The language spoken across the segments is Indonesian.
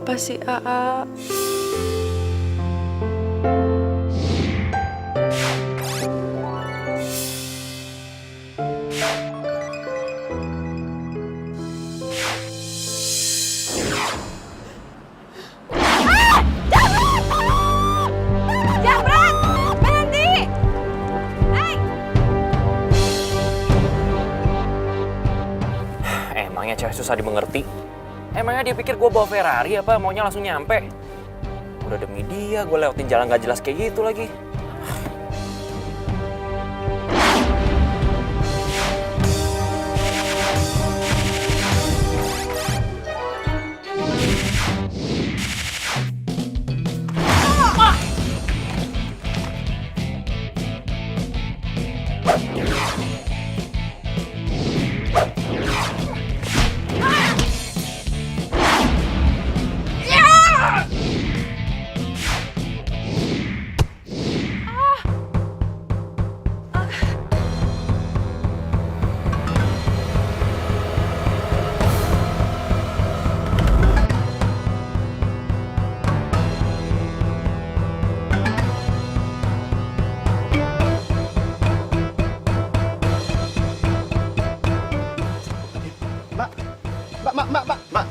apa sih, Aa? Emangnya cewek susah dimengerti? Emangnya dia pikir gue bawa Ferrari apa maunya langsung nyampe? Udah demi dia gue lewatin jalan gak jelas kayak gitu lagi.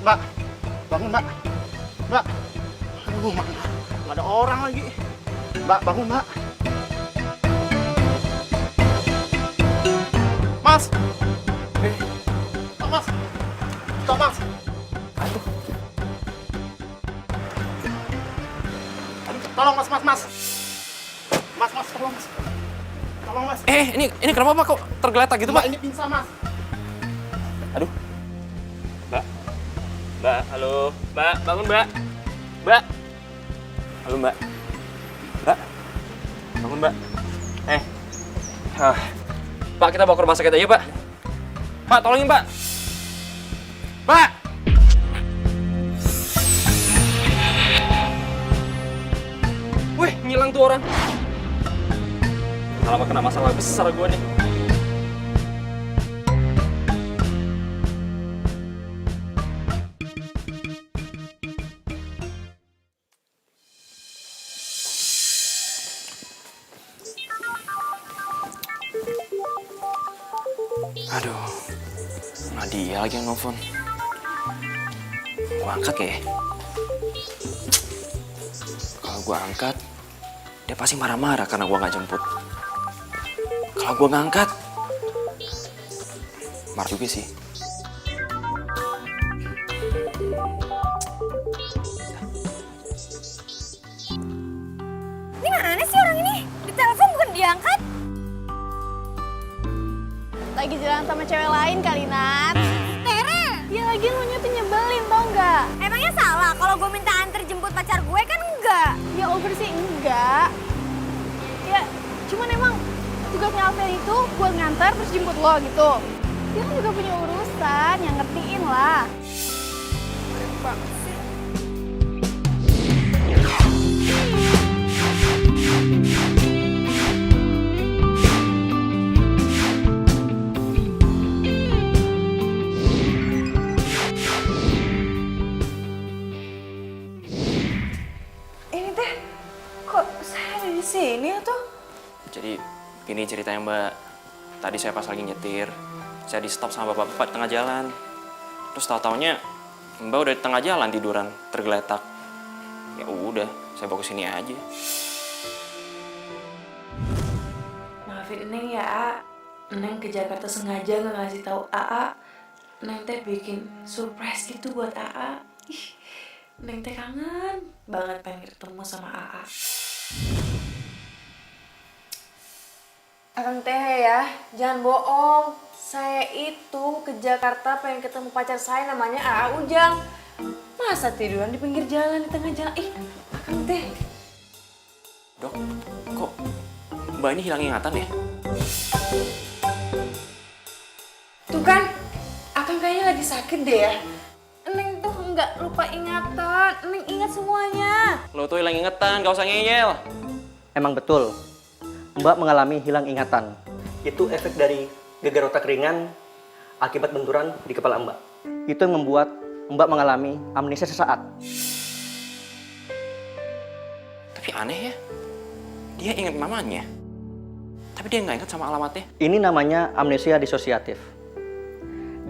Mbak, bangun mbak, mbak, aduh mbak, nggak ada orang lagi, mbak bangun mbak, mas, Thomas, Thomas, aduh, tolong mas, tolong mas, Ini kenapa Pak kok tergeletak gitu Pak? Ini pingsan mas, Aduh. Mbak, halo. Mbak, bangun Mbak. Mbak. Halo Mbak. Mbak. Bangun Mbak. Pak, kita bawa ke rumah sakit aja Pak. Pak, tolongin Pak. Pak. Wih, ngilang tuh orang. Kenapa kena masalah besar gue nih? Aduh, Nadia lagi yang nelfon. Gua angkat ya? Kalau gua angkat, dia pasti marah-marah karena gua nggak jemput. Kalau gua nggak angkat, marah juga sih. Ini mana sih orang ini? Di telepon bukan diangkat. Lagi jalan sama cewek lain kali, Nat. Tere, Dia lagi ngunyah tuh nyebelin, tau nggak? emangnya salah kalau gue minta antar jemput pacar gue kan enggak? Ya over sih enggak. Ya, cuman emang tugasnya Alvin itu buat nganter terus jemput lo gitu. Dia kan juga punya urusan, yang ngertiin lah. Banget sih. Ini teh, kok saya ada di sini atau? Jadi gini ceritanya Mbak. Tadi saya pas lagi nyetir, saya di stop sama bapak-bapak di tengah jalan. Terus tahu-taunya Mbak udah di tengah jalan tiduran, tergeletak. Ya udah, saya bawa ke sini aja. Maafin Neng ya, A. Neng ke Jakarta sengaja nggak ngasih tahu AA. Neng teh bikin surprise gitu buat AA. Ih, Neng teh kangen banget pengen ketemu sama AA. Akang teh ya, jangan bohong. Saya itu ke Jakarta pengen ketemu pacar saya namanya Aa Ujang. Masa tiduran di pinggir jalan, di tengah jalan? Ih, Akang teh. Dok, kok Mbak ini hilang ingatan ya? Tuh kan, Akang kayaknya lagi sakit deh ya. Neng tuh nggak lupa ingatan, Neng ingat semuanya. Lo tuh hilang ingatan, gak usah ngeyel. Emang betul, Mbak mengalami hilang ingatan. Itu efek dari gegar otak ringan akibat benturan di kepala Mbak. Itu yang membuat Mbak mengalami amnesia sesaat. Tapi aneh ya, dia ingat mamanya. Tapi dia nggak ingat sama alamatnya. Ini namanya amnesia disosiatif.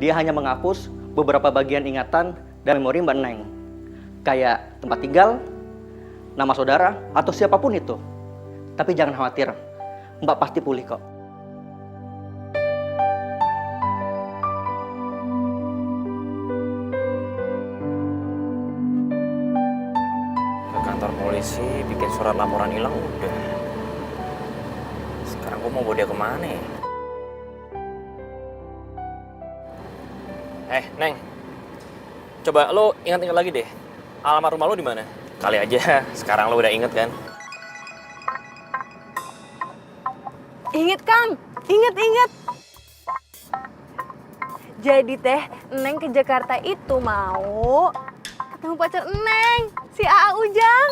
Dia hanya menghapus beberapa bagian ingatan dan memori Mbak Neng. Kayak tempat tinggal, nama saudara, atau siapapun itu. Tapi jangan khawatir, Mbak pasti pulih kok. Ke kantor polisi, bikin surat laporan hilang udah. Sekarang gue mau bawa dia kemana ya? Neng. Coba lo ingat-ingat lagi deh. Alamat rumah lo di mana? Kali aja sekarang lo udah inget kan? Ingat Kang, inget. Jadi teh, Neng ke Jakarta itu mau ketemu pacar Neng, si AA Ujang.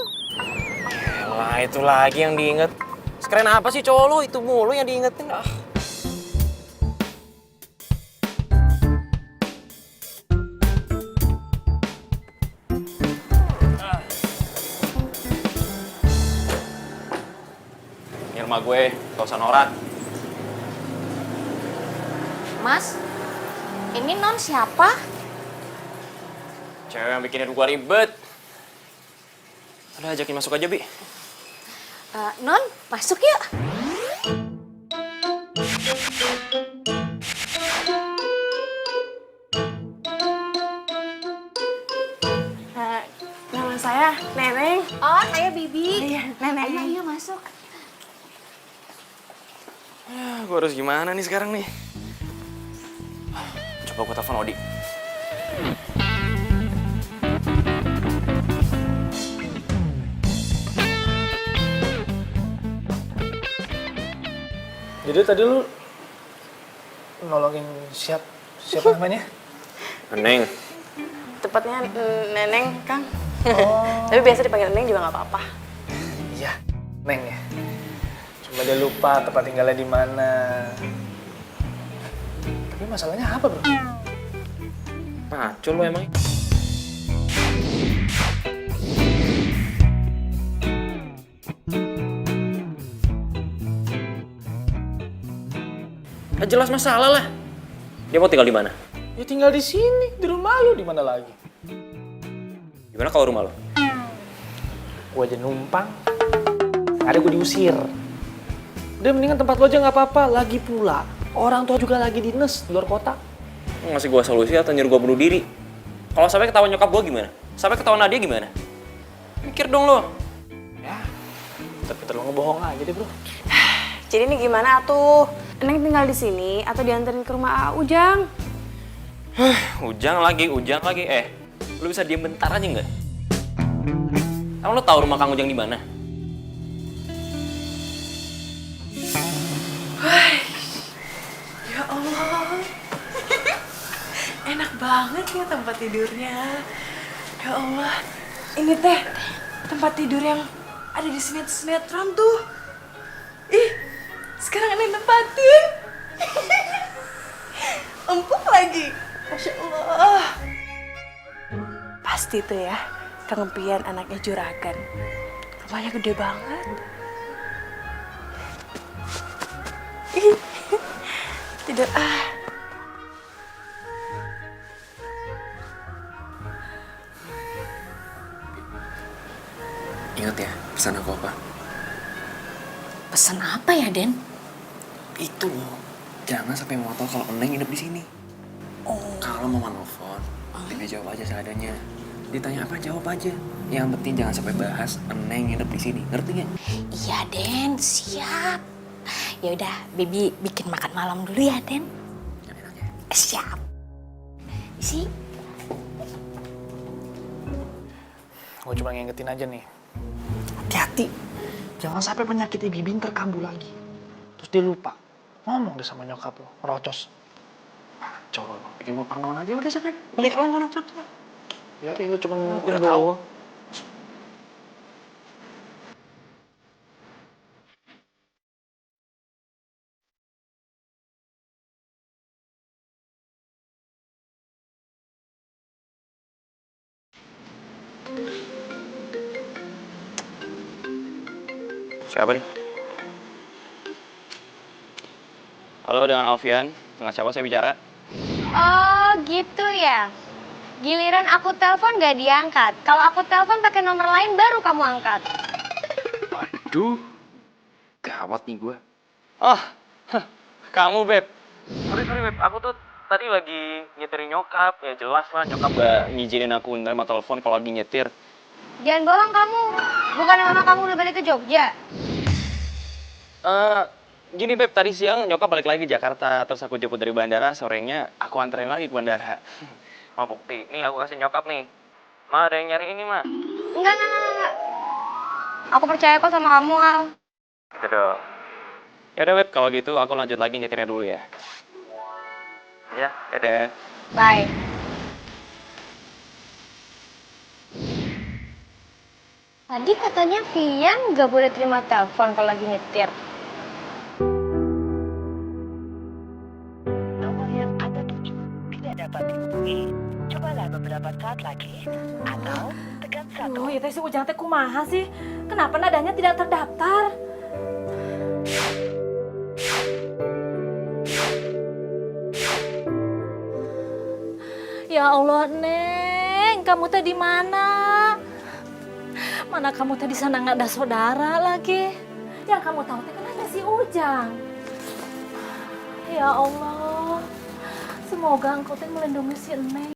Lah itu lagi yang diinget. Sekeren apa sih cowok lo? Itu mulu yang diingetin. Ini rumah gue, gak usah norak. Mas, ini non siapa? Cewek yang bikin hidup gue ribet. Udah ajakin masuk aja, Bi. Non, masuk yuk. Nama saya Neneng. Oh, saya Bibi. Neneng. Ayo masuk. Gue harus gimana nih sekarang nih? Coba gue telepon Odi. Jadi tadi lu nolongin siapa namanya? Neng. Tepatnya Neneng, Kang. Tapi biasa dipanggil Neneng juga nggak apa-apa. Iya, Neng ya. Cuma dia lupa tempat tinggalnya di mana. Tapi masalahnya apa, Bro? Pacul lo emang. Jelas masalah lah. Dia mau tinggal di mana? Ya tinggal di sini, di rumah lu, di mana lagi? Gimana kalau rumah lo? Gua aja numpang. Ada gua diusir. Udah mendingan tempat lo aja nggak apa-apa. Lagi pula, orang tua juga lagi dinas di luar kota. Mau ngasih gue solusi atau nyuruh gue bunuh diri? Kalau sampai ketahuan nyokap gue gimana? Sampai ketahuan Nadia gimana? Mikir dong lo. Ya, tapi terlalu ngebohong aja deh, Bro. Jadi ini gimana tuh? Neng tinggal di sini atau dianterin ke rumah AA Ujang? Ujang lagi. Lu bisa diem bentar aja nggak? Emang lo tahu rumah Kang Ujang di mana? Ya Allah. Enak banget ya tempat tidurnya. Ya Allah. Ini teh tempat tidur yang ada di sinetron tuh. Ih, sekarang ini tempatin. Empuk lagi. Masya Allah. Pasti tuh ya, Kang Pian anaknya juragan. Rumahnya gede banget. Ih, tidur Ingat ya, pesan aku apa? Pesan apa ya, Den? Itu loh, jangan sampai mau tahu kalau Neng nginep di sini. Kalau mau nelfon, tinggal jawab aja seadanya. Ditanya apa, jawab aja. Yang penting jangan sampai bahas Neng nginep di sini. Ngerti nggak? Iya, Den, siap. Ya udah, Bibi bikin makan malam dulu ya, Den. Yang enak ya. Siap. Isi. Gue cuma ngingetin aja nih. Hati-hati. Jangan sampai menyakiti Bibi terkambuh lagi. Terus dia lupa. Ngomong deh sama nyokap lo. Rocos. Coba bikin gue parnoan aja udah sana. Balik orang cepet. Ya itu cuma Udah tahu. Siapa nih? Halo, dengan Alfian. Dengan siapa saya bicara? Oh gitu ya. Giliran aku telepon gak diangkat. Kalau aku telepon pakai nomor lain baru kamu angkat. Waduh, gawat nih gue. Oh, kamu Beb. Sorry Beb, aku tuh tadi lagi nyetirin nyokap. Ya jelas lah, nyokap gak ngizinin aku nerima telepon kalau lagi nyetir. Jangan bohong kamu. Bukan mama kamu udah balik ke Jogja. Gini Beb, tadi siang nyokap balik lagi ke Jakarta. Terus aku jemput dari bandara, sorenya aku anterin lagi ke bandara. Mau bukti, nih aku kasih nyokap nih. Ma, ada yang nyari ini, Ma. Enggak. Aku percaya kok sama kamu, Al. Gitu dong. Yaudah Beb, kalau gitu aku lanjut lagi nyetirnya dulu ya. Ya, dadah. Bye. Tadi katanya Vian gak boleh terima telepon kalau lagi nyetir. Nomor yang Anda tuju tidak dapat dihubungi. Cobalah beberapa saat lagi atau tekan 1. Aduh, ya teh si Ujang teh kumaha sih? Kenapa nadanya tidak terdaftar? Ya Allah, Neng, kamu teh di mana? Mana kamu teh di sana nggak ada saudara lagi? Yang kamu tahu teh kan ada si Ujang. Ya Allah, semoga engkau teh melindungi si Neng.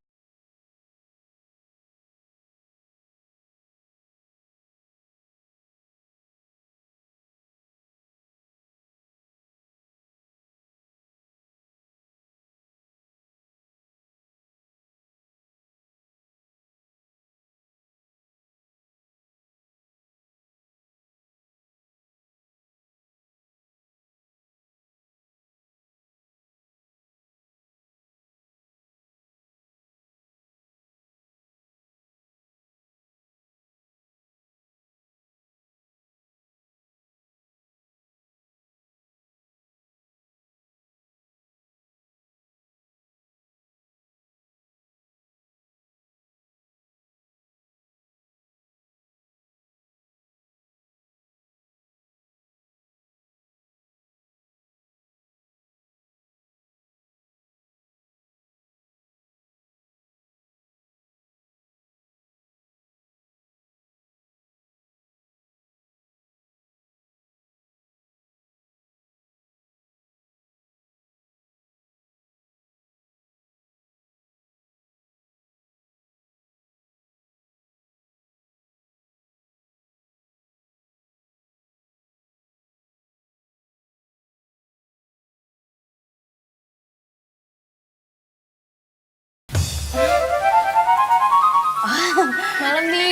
Malam, Bi.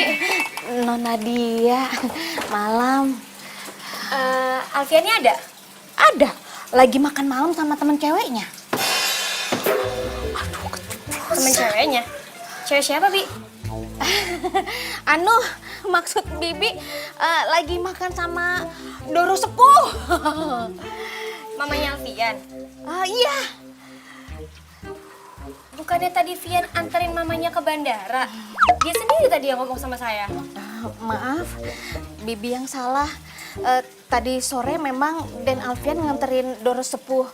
Nona Dia, malam. Alfiannya ada? Ada. Lagi makan malam sama temen ceweknya. Temen ceweknya? Cewek siapa, Bi? Maksud Bibi lagi makan sama Doro Sepuh. Mamanya Alfian? Iya. Bukannya tadi Vian anterin mamanya ke bandara? Dia sendiri tadi yang ngomong sama saya. Maaf, Bibi yang salah. Tadi sore memang Den Alfian nganterin Doro Sepuh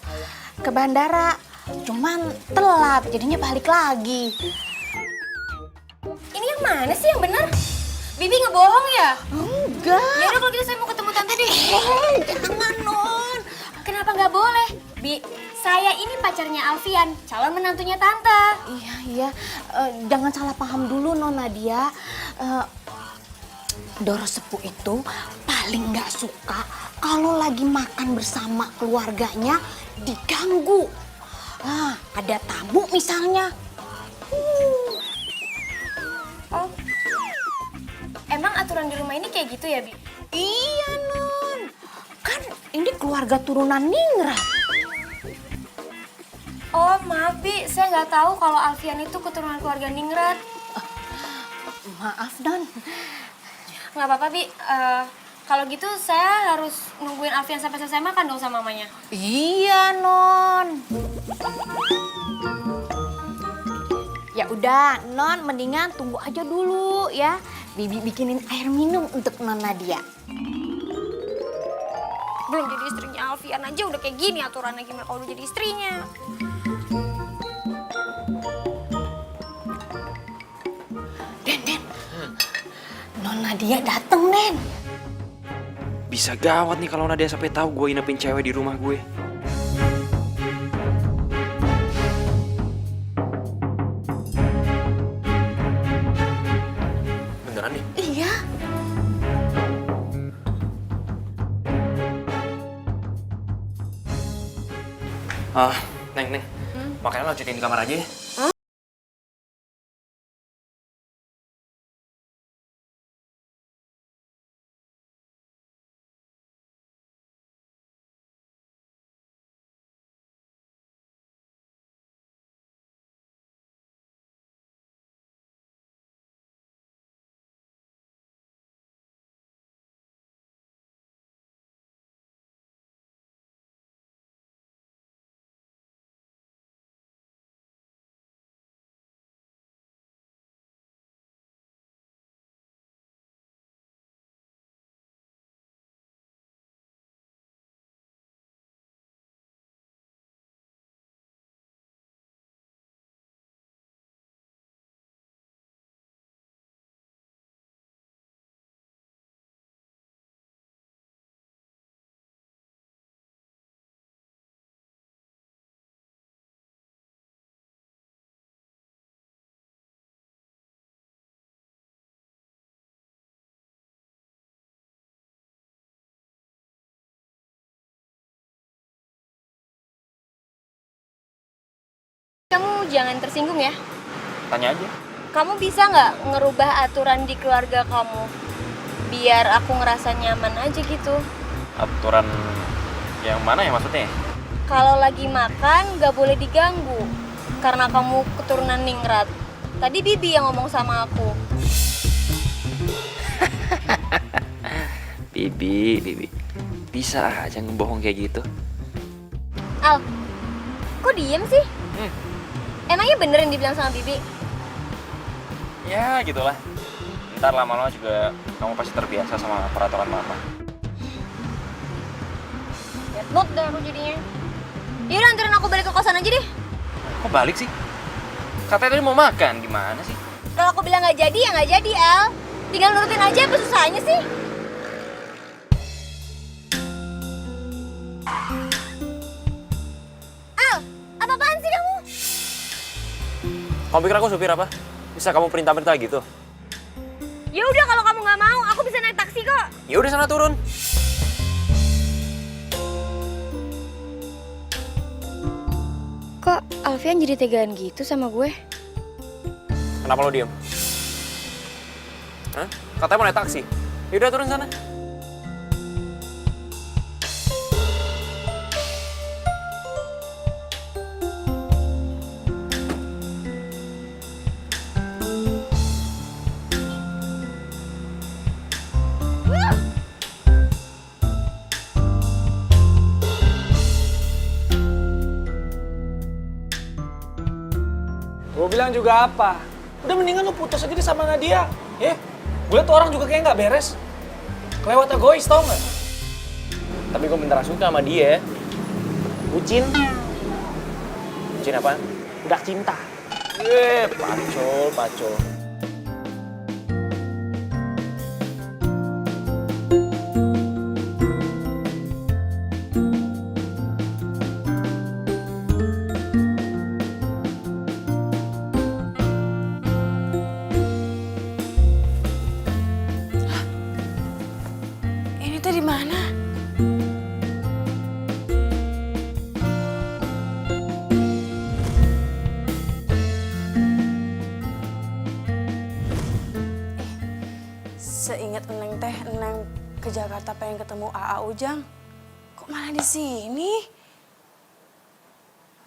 ke bandara. Cuman telat, jadinya balik lagi. Ini yang mana sih yang benar? Bibi ngebohong ya? Enggak. Ya udah kalau gitu saya mau ketemu tante deh. Jangan, Non. Kenapa nggak boleh? Bi, saya ini pacarnya Alfian, calon menantunya tante. Iya. Jangan salah paham dulu, Non Nadia. Doro Sepuh itu paling nggak suka kalau lagi makan bersama keluarganya diganggu. Ada tamu misalnya. Oh, emang aturan di rumah ini kayak gitu ya, Bi? Iya, Non. Kan ini keluarga turunan ningrat. Oh, maaf, Bi. Saya nggak tahu kalau Alfian itu keturunan keluarga ningrat. Maaf, Non. Nggak apa-apa, Bi. Kalau gitu saya harus nungguin Alfian sampai selesai makan dong sama mamanya. Iya, Non. Ya udah, Non, mendingan tunggu aja dulu ya. Bibi bikinin air minum untuk Non Nadia. Belum jadi istrinya Alfian aja udah kayak gini aturannya, gimana kalau udah jadi istrinya? Den. Non Nadia dateng, Den. Bisa gawat nih kalau Nadia sampai tahu gue inepin cewek di rumah gue. Beneran nih? Iya. Neng. Makanya lanjutin di kamar aja ya. Kamu jangan tersinggung ya. Tanya aja. Kamu bisa nggak ngerubah aturan di keluarga kamu? Biar aku ngerasa nyaman aja gitu. Aturan yang mana ya maksudnya? Kalau lagi makan nggak boleh diganggu. Karena kamu keturunan ningrat. Tadi Bibi yang ngomong sama aku. Bibi. Bisa aja ngebohong kayak gitu. Al, kok diem sih? Emangnya bener yang dibilang sama Bibi? Ya gitulah. Ntar lama-lama juga kamu pasti terbiasa sama peraturan mama. Bot deh aku jadinya. Yaudah anterin aku balik ke kosan aja deh. Kok balik sih? Katanya tadi mau makan, gimana sih? Kalau aku bilang nggak jadi ya nggak jadi, Al. Tinggal nurutin aja, apa susahnya sih? Al, apa-apaan sih kamu? Kamu pikir aku supir apa? Bisa kamu perintah-perintah gitu? Ya udah kalau kamu nggak mau, aku bisa naik taksi kok. Ya udah sana turun. Kok Alfian jadi tegaan gitu sama gue? Kenapa lo diem? Hah? Katanya mau naik taksi. Ya udah turun sana. Gue bilang juga apa? Udah mendingan lu putus aja deh sama Nadia. Ya, gue liat tuh orang juga kayak nggak beres. Kelewat egois tau nggak? Tapi gue beneran suka sama dia. Bucin. Bucin apa? Udah cinta. Pacul. Ini tuh di mana? Seingat Eneng teh, Eneng ke Jakarta pengen ketemu AA Ujang. Kok malah di sini?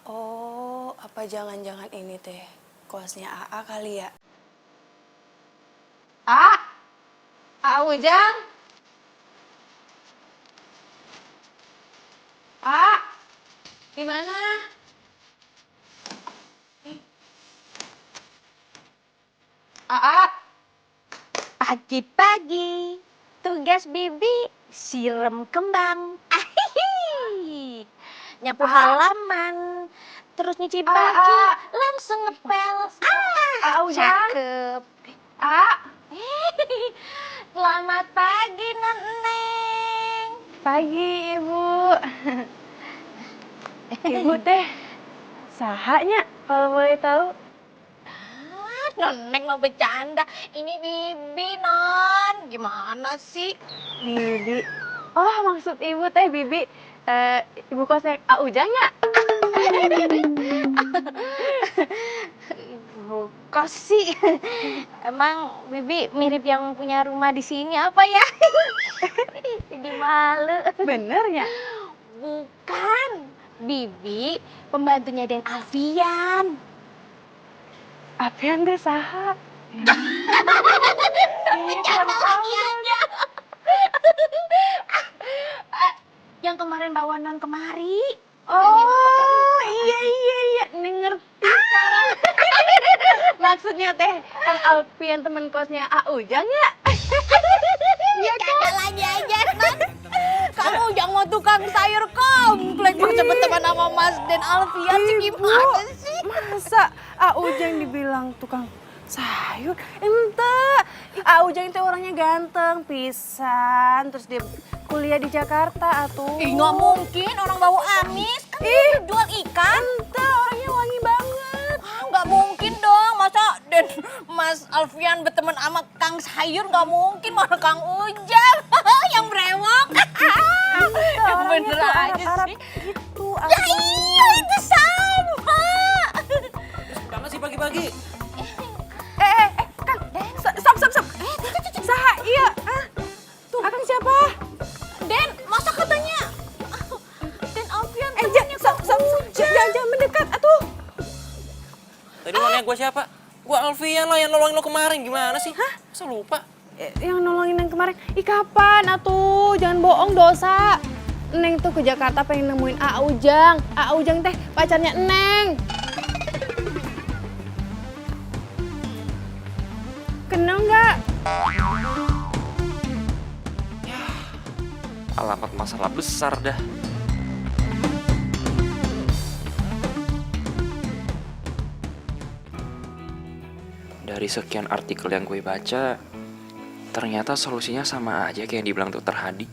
Oh, apa jangan-jangan ini teh kosnya AA kali ya? AA Ujang? Gimana? Pagi-pagi, tugas Bibi siram kembang. nyapu halaman, terus nyuci baju, langsung ngepel. Cakep. Selamat pagi, Neneng. Pagi, Ibu. Ibu teh, sahanya kalau boleh tahu? Neneng mau bercanda. Ini Bibi, Non. Gimana sih? Bibi. Oh, maksud Ibu teh Bibi, Ibu kosnya Ujang ya? Bukan sih. Emang Bibi mirip yang punya rumah di sini apa ya? Jadi malu. Bener ya? Bukan. Bibi pembantunya Den Alfian. Apian deh saha. Yang kemarin bawa Non kemari. Oh, iya. Neng ngerti sekarang. Maksudnya teh, Kang Alfian temen kosnya Ujang ya? Iya kan? Lagi aja, Non. Kamu jangan mau tukang sayur komplek teman-teman sama Mas Den Alfian sih gimana sih? Masa Ujang dibilang tukang sayur? Ente, Ujang itu orangnya ganteng, pisan. Terus dia kuliah di Jakarta, atuh. Ih, nggak mungkin orang bau amis. Kan dia jual ikan. Ente, orangnya wangi banget. Ah, nggak mungkin dong. Masa Den Mas Alfian berteman sama Kang Sayur nggak mungkin. Malah Kang Ujang yang brewok. Yang bener aja sih. Gitu, Ya iya, itu sama. Kamu sih pagi-pagi? Kang, stop. Saha, iya. Tuh, Akang siapa? Den, masa katanya Den Alfian Jangan mendekat, atuh. Tadi lo nanya gue siapa? Gue Alfian lah yang nolongin lo kemarin, gimana sih? Hah? Masa lupa? Yang nolongin yang kemarin. Ih, kapan, atuh? Jangan bohong, dosa. Neng tuh ke Jakarta pengen nemuin Ujang. Ujang teh pacarnya Neng. Kenal nggak? Alamat masalah besar dah. Dari sekian artikel yang gue baca, ternyata solusinya sama aja kayak yang dibilang Dr. Hadi.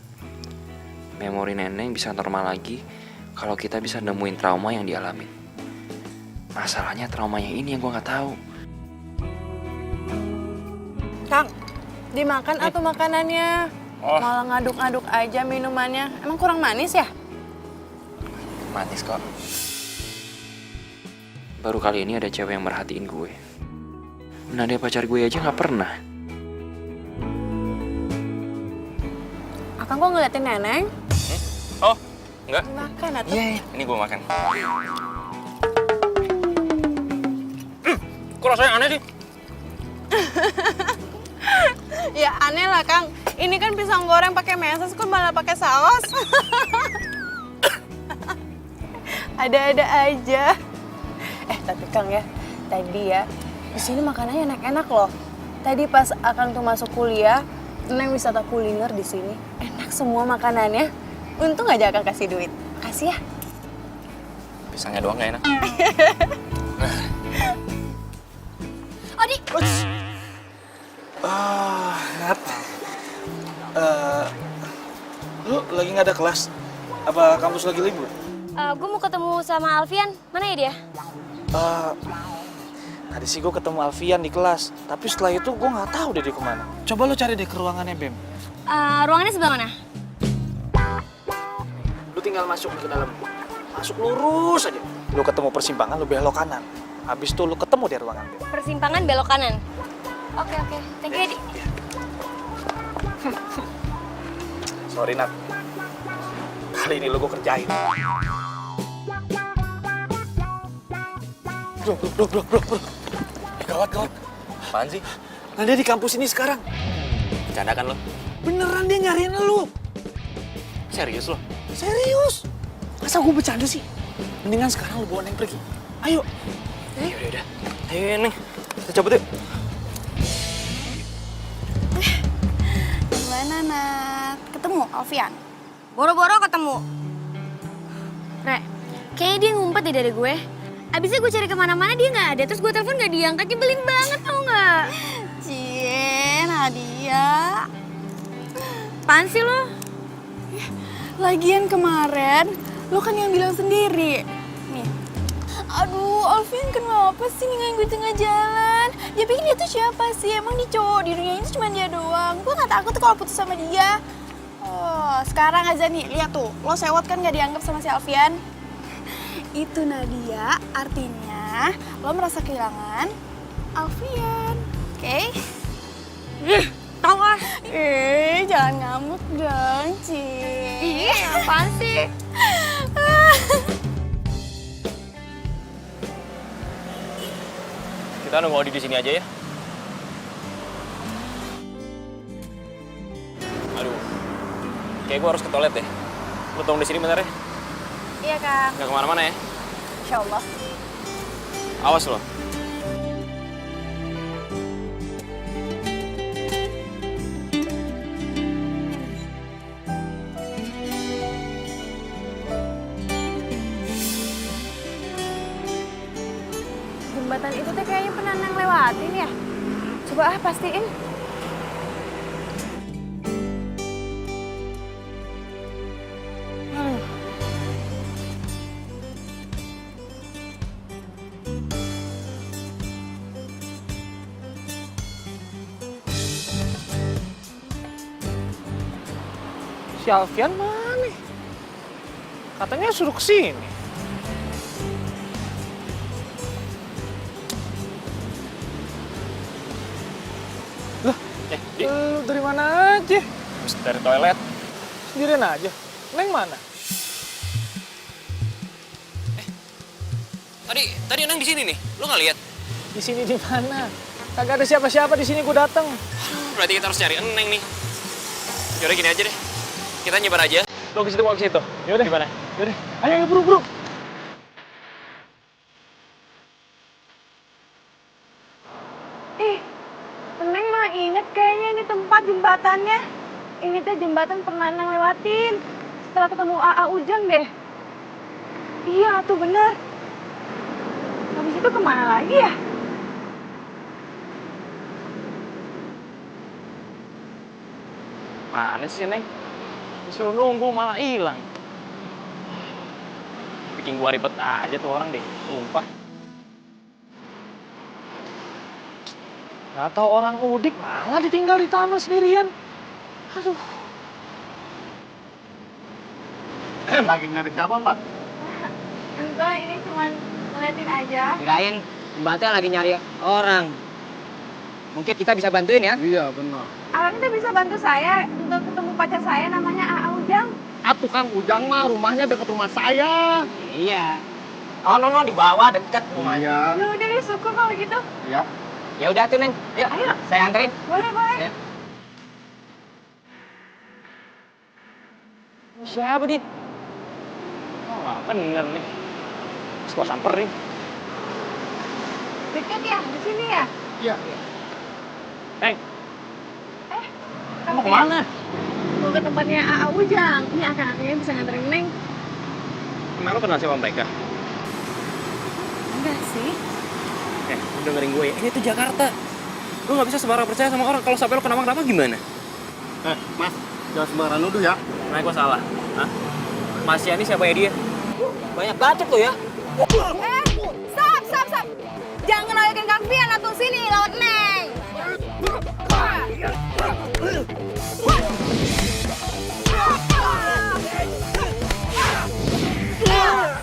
Memori neneng bisa normal lagi kalau kita bisa nemuin trauma yang dialamin. Masalahnya traumanya ini yang gue nggak tahu. Kang, dimakan atau makanannya? Oh. Malah ngaduk-ngaduk aja minumannya. Emang kurang manis ya? Manis kok. Baru kali ini ada cewek yang merhatiin gue. Nada pacar gue aja nggak pernah. Akang kok ngeliatin Neneng? Oh, enggak? Makan atau? Iya, ini gue makan. Kok rasanya aneh sih? Ya aneh lah Kang. Ini kan pisang goreng pakai meses, kok malah pakai saus? Ada-ada aja. Tapi Kang ya, tadi ya di sini makanannya enak-enak loh. Tadi pas Akang tuh masuk kuliah, Neng wisata kuliner di sini. Enak semua makanannya. Untung aja Akang kasih duit. Makasih ya. Pisangnya doang gak enak. Adi, Nat. Lu lagi nggak ada kelas? Apa kampus lagi libur? gue mau ketemu sama Alfian. Mana ya dia? Tadi sih gue ketemu Alfian di kelas, tapi setelah itu gue nggak tahu deh dia kemana. Coba lu cari deh ke ruangannya Bem. Ruangannya sebelah mana? Lu tinggal masuk ke dalam. Masuk lurus aja. Lu ketemu persimpangan, lu belok kanan. Habis itu lu ketemu di ruangan Bem. Persimpangan belok kanan. Oke. Thank you, Adi. Sorry Nat. Kali ini lu gue kerjain. Bro. Gawat. Apaan sih? Nah dia di kampus ini sekarang. Bercanda kan lo? Beneran dia nyariin lu. Serius lo? Serius? Masa gue bercanda sih? Mendingan sekarang lu bawa Neng pergi. Ayo. Yaudah. Ayo Neng, kita cabut yuk. Gimana, Nat? Ketemu Alfian? Boro-boro ketemu. Re, Kayaknya dia ngumpet deh dari gue. Abisnya gue cari kemana-mana dia nggak ada. Terus gue telepon nggak diangkat, nyebelin banget tau nggak? Cie, Nadia. Apaan sih lo? Lagian kemarin, lo kan yang bilang sendiri. Nih, aduh Alvin kenapa sih ninggalin gue tengah jalan? Dia pikir dia tuh siapa sih? Emang nih cowok di dunia ini cuma dia doang. Gue gak takut tuh kalau putus sama dia. Oh, sekarang aja nih, lihat tuh. Lo sewot kan gak dianggap sama si Alfian? Itu Nadia, artinya lo merasa kehilangan Alfian. Oke? Tau ah. Jangan ngamuk dong, Ci. Ih, apaan sih? Kita nunggu Odi di sini aja ya. Aduh, kayak gue harus ke toilet deh. Lo tunggu di sini bentar ya. Iya, Kang. Nggak kemana-mana ya. Insya Allah. Awas lo. Jembatan itu tuh kayaknya pernah Neng lewatin ya. Coba pastiin. Si Alfian mana? Katanya suruh kesini. Lah, lu dari mana aja? Habis dari toilet. Sendirian aja. Neng mana? Tadi Neng di sini nih. Lo nggak lihat? Di sini di mana? Kagak ada siapa-siapa di sini gue datang. Berarti kita harus cari Neng nih. Yaudah gini aja deh. Kita nyebar aja. Lo ke situ, mau ke situ. Yaudah. Gimana? Yaudah. Ayo buru-buru. Ih, Neng mah inget kayaknya ini tempat jembatannya. Ini tuh jembatan pernah Neng lewatin. Setelah ketemu AA Ujang deh. Iya tuh bener. Habis itu kemana lagi ya? Mana sih Neng? Disuruh nunggu malah hilang. Bikin gua ribet aja tuh orang deh. Sumpah. Gak tau orang udik malah ditinggal di tanah sendirian. Aduh. Lagi nyari siapa, Mbak? Enggak, ini cuma ngeliatin aja. Kirain Mbaknya lagi nyari orang. Mungkin kita bisa bantuin ya? Iya, benar. Abang itu bisa bantu saya untuk ketemu pacar saya namanya AA Ujang. Atuh Kang Ujang mah rumahnya dekat rumah saya. Iya. Oh, no, di bawah deket. Lumayan. Ya udah deh, syukur kalau gitu. Iya. Ya udah tuh, Neng. Yuk, Ayo. saya anterin. Boleh, boleh. Ya. Siapa, Dit? Oh, nggak bener nih. Terus gua samperin. Deket ya, di sini ya? Iya. Neng, Kamu mau kemana? mau ke tempatnya AA Ujang. Ini akan-akannya bisa nganterin Neng. Emang lo kenal sama mereka? Enggak sih. Lu dengerin gue ya. Ini tuh Jakarta. Lu nggak bisa sembarang percaya sama orang. Kalau sampai lo kenapa-kenapa gimana? Mas, jangan sembarangan nuduh ya. Nah, gue salah. Hah? Mas Yani siapa ya dia? Banyak bacot lo ya. Stop. Jangan ngeroyokin Kang Pian atau sini lawan Neng.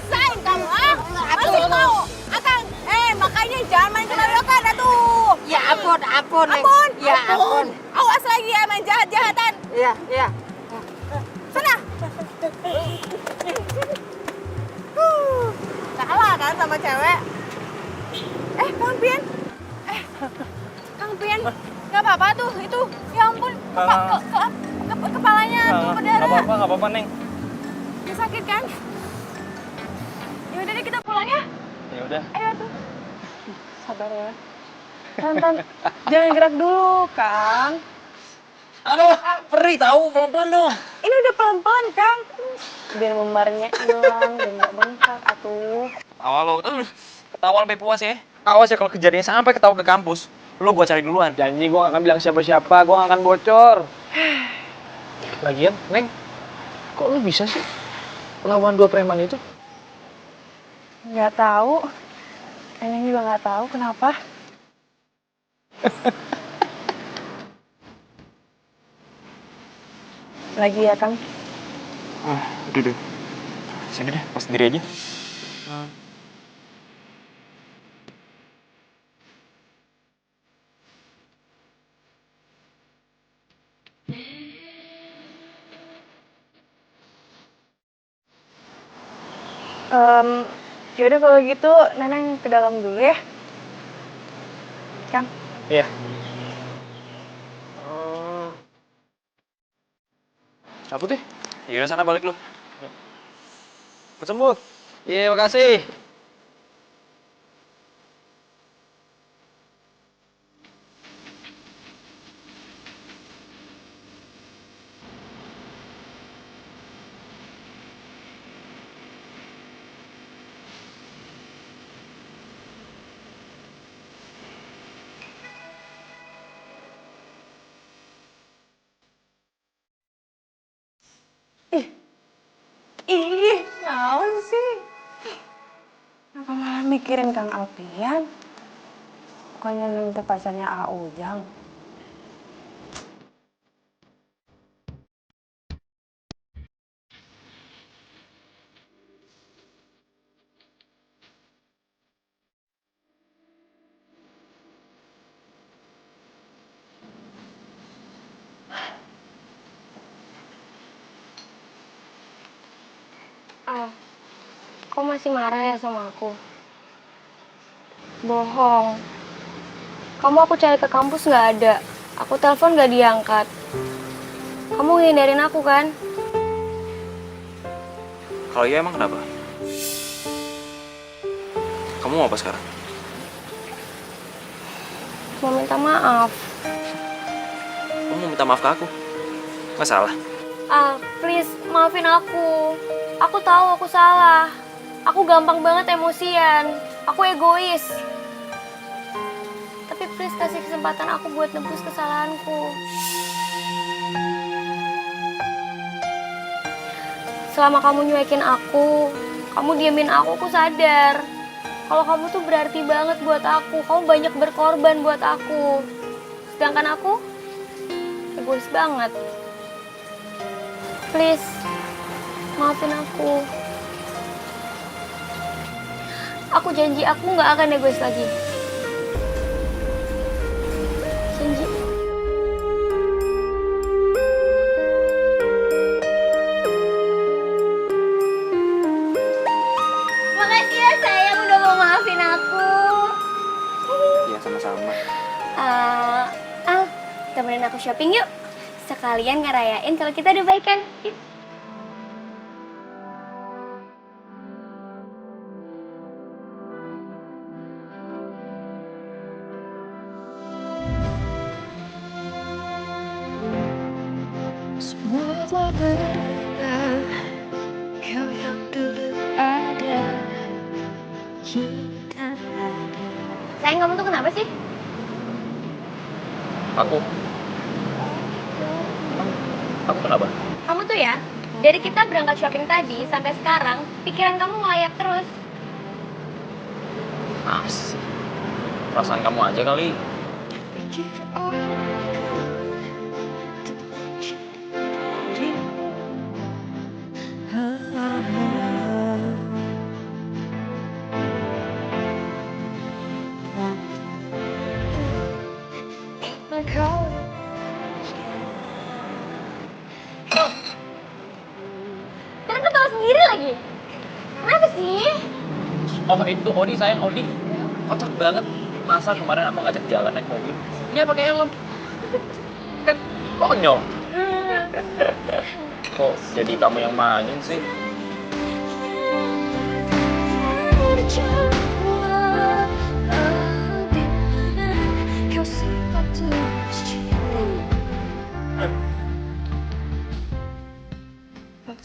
Sain kamu ah? Masih mau? Akang, makanya jangan main keroyokan atuh. Ya ampun, Neng. Ampun. Ya ampun. Awas lagi ya main jahat-jahatan. Iya. Sana. Salah kan sama cewek? Kang Pian. Kang Pian. Nggak apa-apa tuh, itu. Ya ampun, kepalanya tuh berdarah. Nggak apa-apa, Neng. Dia sakit kan? Ya udah deh kita pulang ya. Ya udah. Ayo tuh. Sabar ya. Tan, jangan gerak dulu, Kang. Aduh, perih tahu pelan-pelan dong. Ini udah pelan-pelan, Kang. Biar membarnya hilang dan nggak bengkak, atuh. Awal lo, ketahuan sampai puas ya. Awas ya kalau kejadian sampai ketahuan ke kampus. Lo gua cari duluan. Janji gue gak akan bilang siapa-siapa, gue gak akan bocor. Lagian, Neng, kok lu bisa sih lawan dua preman itu? Nggak tahu. Neneng juga nggak tahu kenapa. Lagi ya, Kang. Udah deh. Sini deh, pas sendiri aja. Yaudah kalau gitu Neneng ke dalam dulu ya. Kang. Iya. Cabut deh. Yaudah sana balik lu. Cepet sembuh. Iya, makasih. Ih, naon sih? Kenapa malah mikirin Kang Alpian? Bukannya Neneng teh pacarnya A Ujang. Kok masih marah ya sama aku? Bohong. Kamu aku cari ke kampus nggak ada. Aku telepon nggak diangkat. Kamu ngindarin aku kan? Kalau iya emang kenapa? Kamu mau apa sekarang? Mau minta maaf. Kamu mau minta maaf ke aku? Nggak salah. Please, maafin aku. Aku tahu aku salah. Aku gampang banget emosian. Aku egois. Tapi please kasih kesempatan aku buat nebus kesalahanku. Selama kamu nyuekin aku, kamu diemin aku sadar. Kalau kamu tuh berarti banget buat aku. Kamu banyak berkorban buat aku. Sedangkan aku, egois banget. Please, maafin aku. Aku janji aku nggak akan egois lagi. Janji. Makasih ya sayang udah mau maafin aku. Iya, sama-sama. Al, temenin aku shopping yuk. Sekalian ngerayain kalau kita udah baikan. Yuk. Sayang, kamu tuh kenapa sih? Aku kenapa? Kamu tuh ya, dari kita berangkat shopping tadi sampai sekarang, pikiran kamu ngelayap terus. Asik. Perasaan kamu aja kali. Kan ketawa sendiri lagi. Kenapa sih? Oh, itu Odi sayang, Odi. Kocak banget. Masa kemarin aku ngajak jalan naik mobil. Dia pakai helm. Kan konyol. Kok jadi kamu yang mainin sih?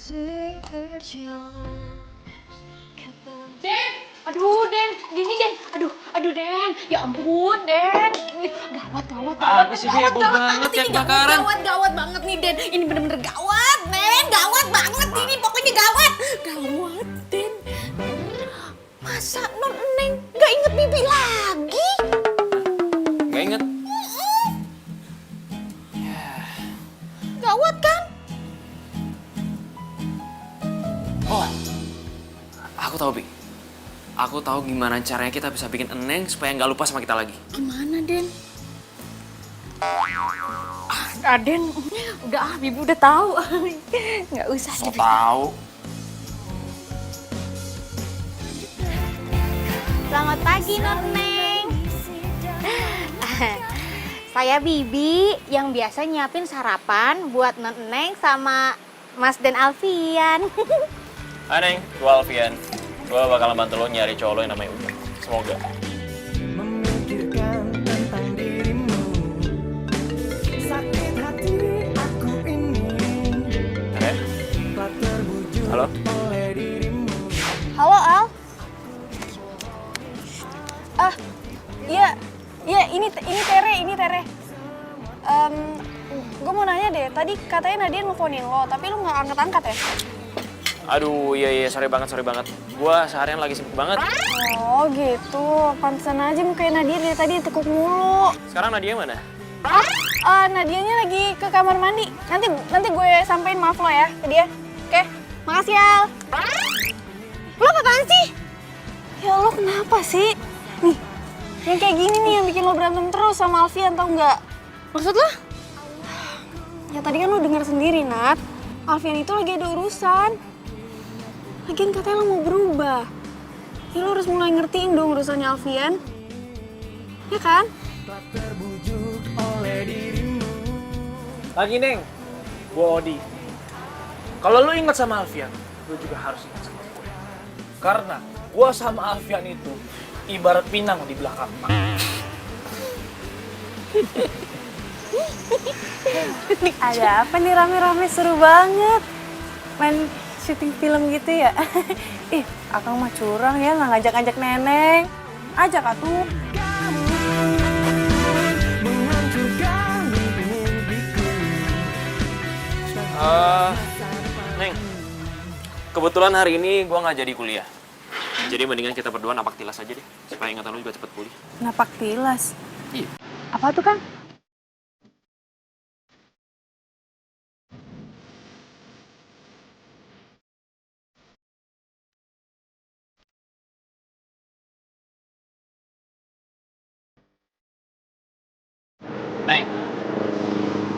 Aduh, Den, gini Den. Aduh Den. Ya ampun, Den. Gawat. Apa sih, Bi? Bau banget kayak kebakaran. Gawat banget nih, Den. Ini bener-bener gawat, Den. Gawat banget ini, pokoknya gawat. Gawat, Den. Masa Non Neng gak inget Bibi lagi? Gak inget? Gawat kan? Oh, aku tahu, Bi. Aku tahu gimana caranya kita bisa bikin Eneng supaya nggak lupa sama kita lagi. Gimana, Den? Den, udah Bibi udah tahu. Nggak usah. So tahu. Selamat pagi, Non Neng. Saya Bibi yang biasa nyiapin sarapan buat Non Neng sama Mas dan Alfian. Hai, Neng. Gua Alfian. Gua bakalan bantu lo nyari cowok lo yang namanya Ujang. Semoga. Memikirkan tentang dirimu, sakit hati aku ini. Halo? Oleh dirimu. Halo Al. Iya, ini Tere. Gue mau nanya deh, tadi katanya Nadia nelfonin lo, tapi lo nggak angkat-angkat ya? Aduh, iya, sorry banget. Gua seharian lagi sibuk banget. Oh gitu, pantesan aja mukanya Nadia dari tadi tekuk mulu. Sekarang Nadia mana? Nadianya lagi ke kamar mandi. Nanti gue sampein maaf lo ya ke dia. Oke, makasih Al. Lo apaan sih? Ya lo kenapa sih? Nih, yang kayak gini nih yang bikin lo berantem terus sama Alfian, tau nggak? Maksud lo? Ya tadi kan lo denger sendiri, Nat. Alfian itu lagi ada urusan. Lagian katanya lo mau berubah. Ya lo harus mulai ngertiin dong urusannya Alfian. Ya kan? Lagi Neng, gue Odi. Kalau lu ingat sama Alfian, lu juga harus ingat sama gue. Karena gue sama Alfian itu ibarat pinang di belakang. Ada apa nih rame-rame seru banget. Main syuting film gitu ya? Ih, Akang mah curang ya nggak ngajak-ngajak Neneng. Ajak atuh. Neng, kebetulan hari ini gua nggak jadi kuliah. Jadi mendingan kita berdua napak tilas aja deh, supaya ingatan lu juga cepet pulih. Napak tilas. Iya. Apa tuh, Kang? Neng,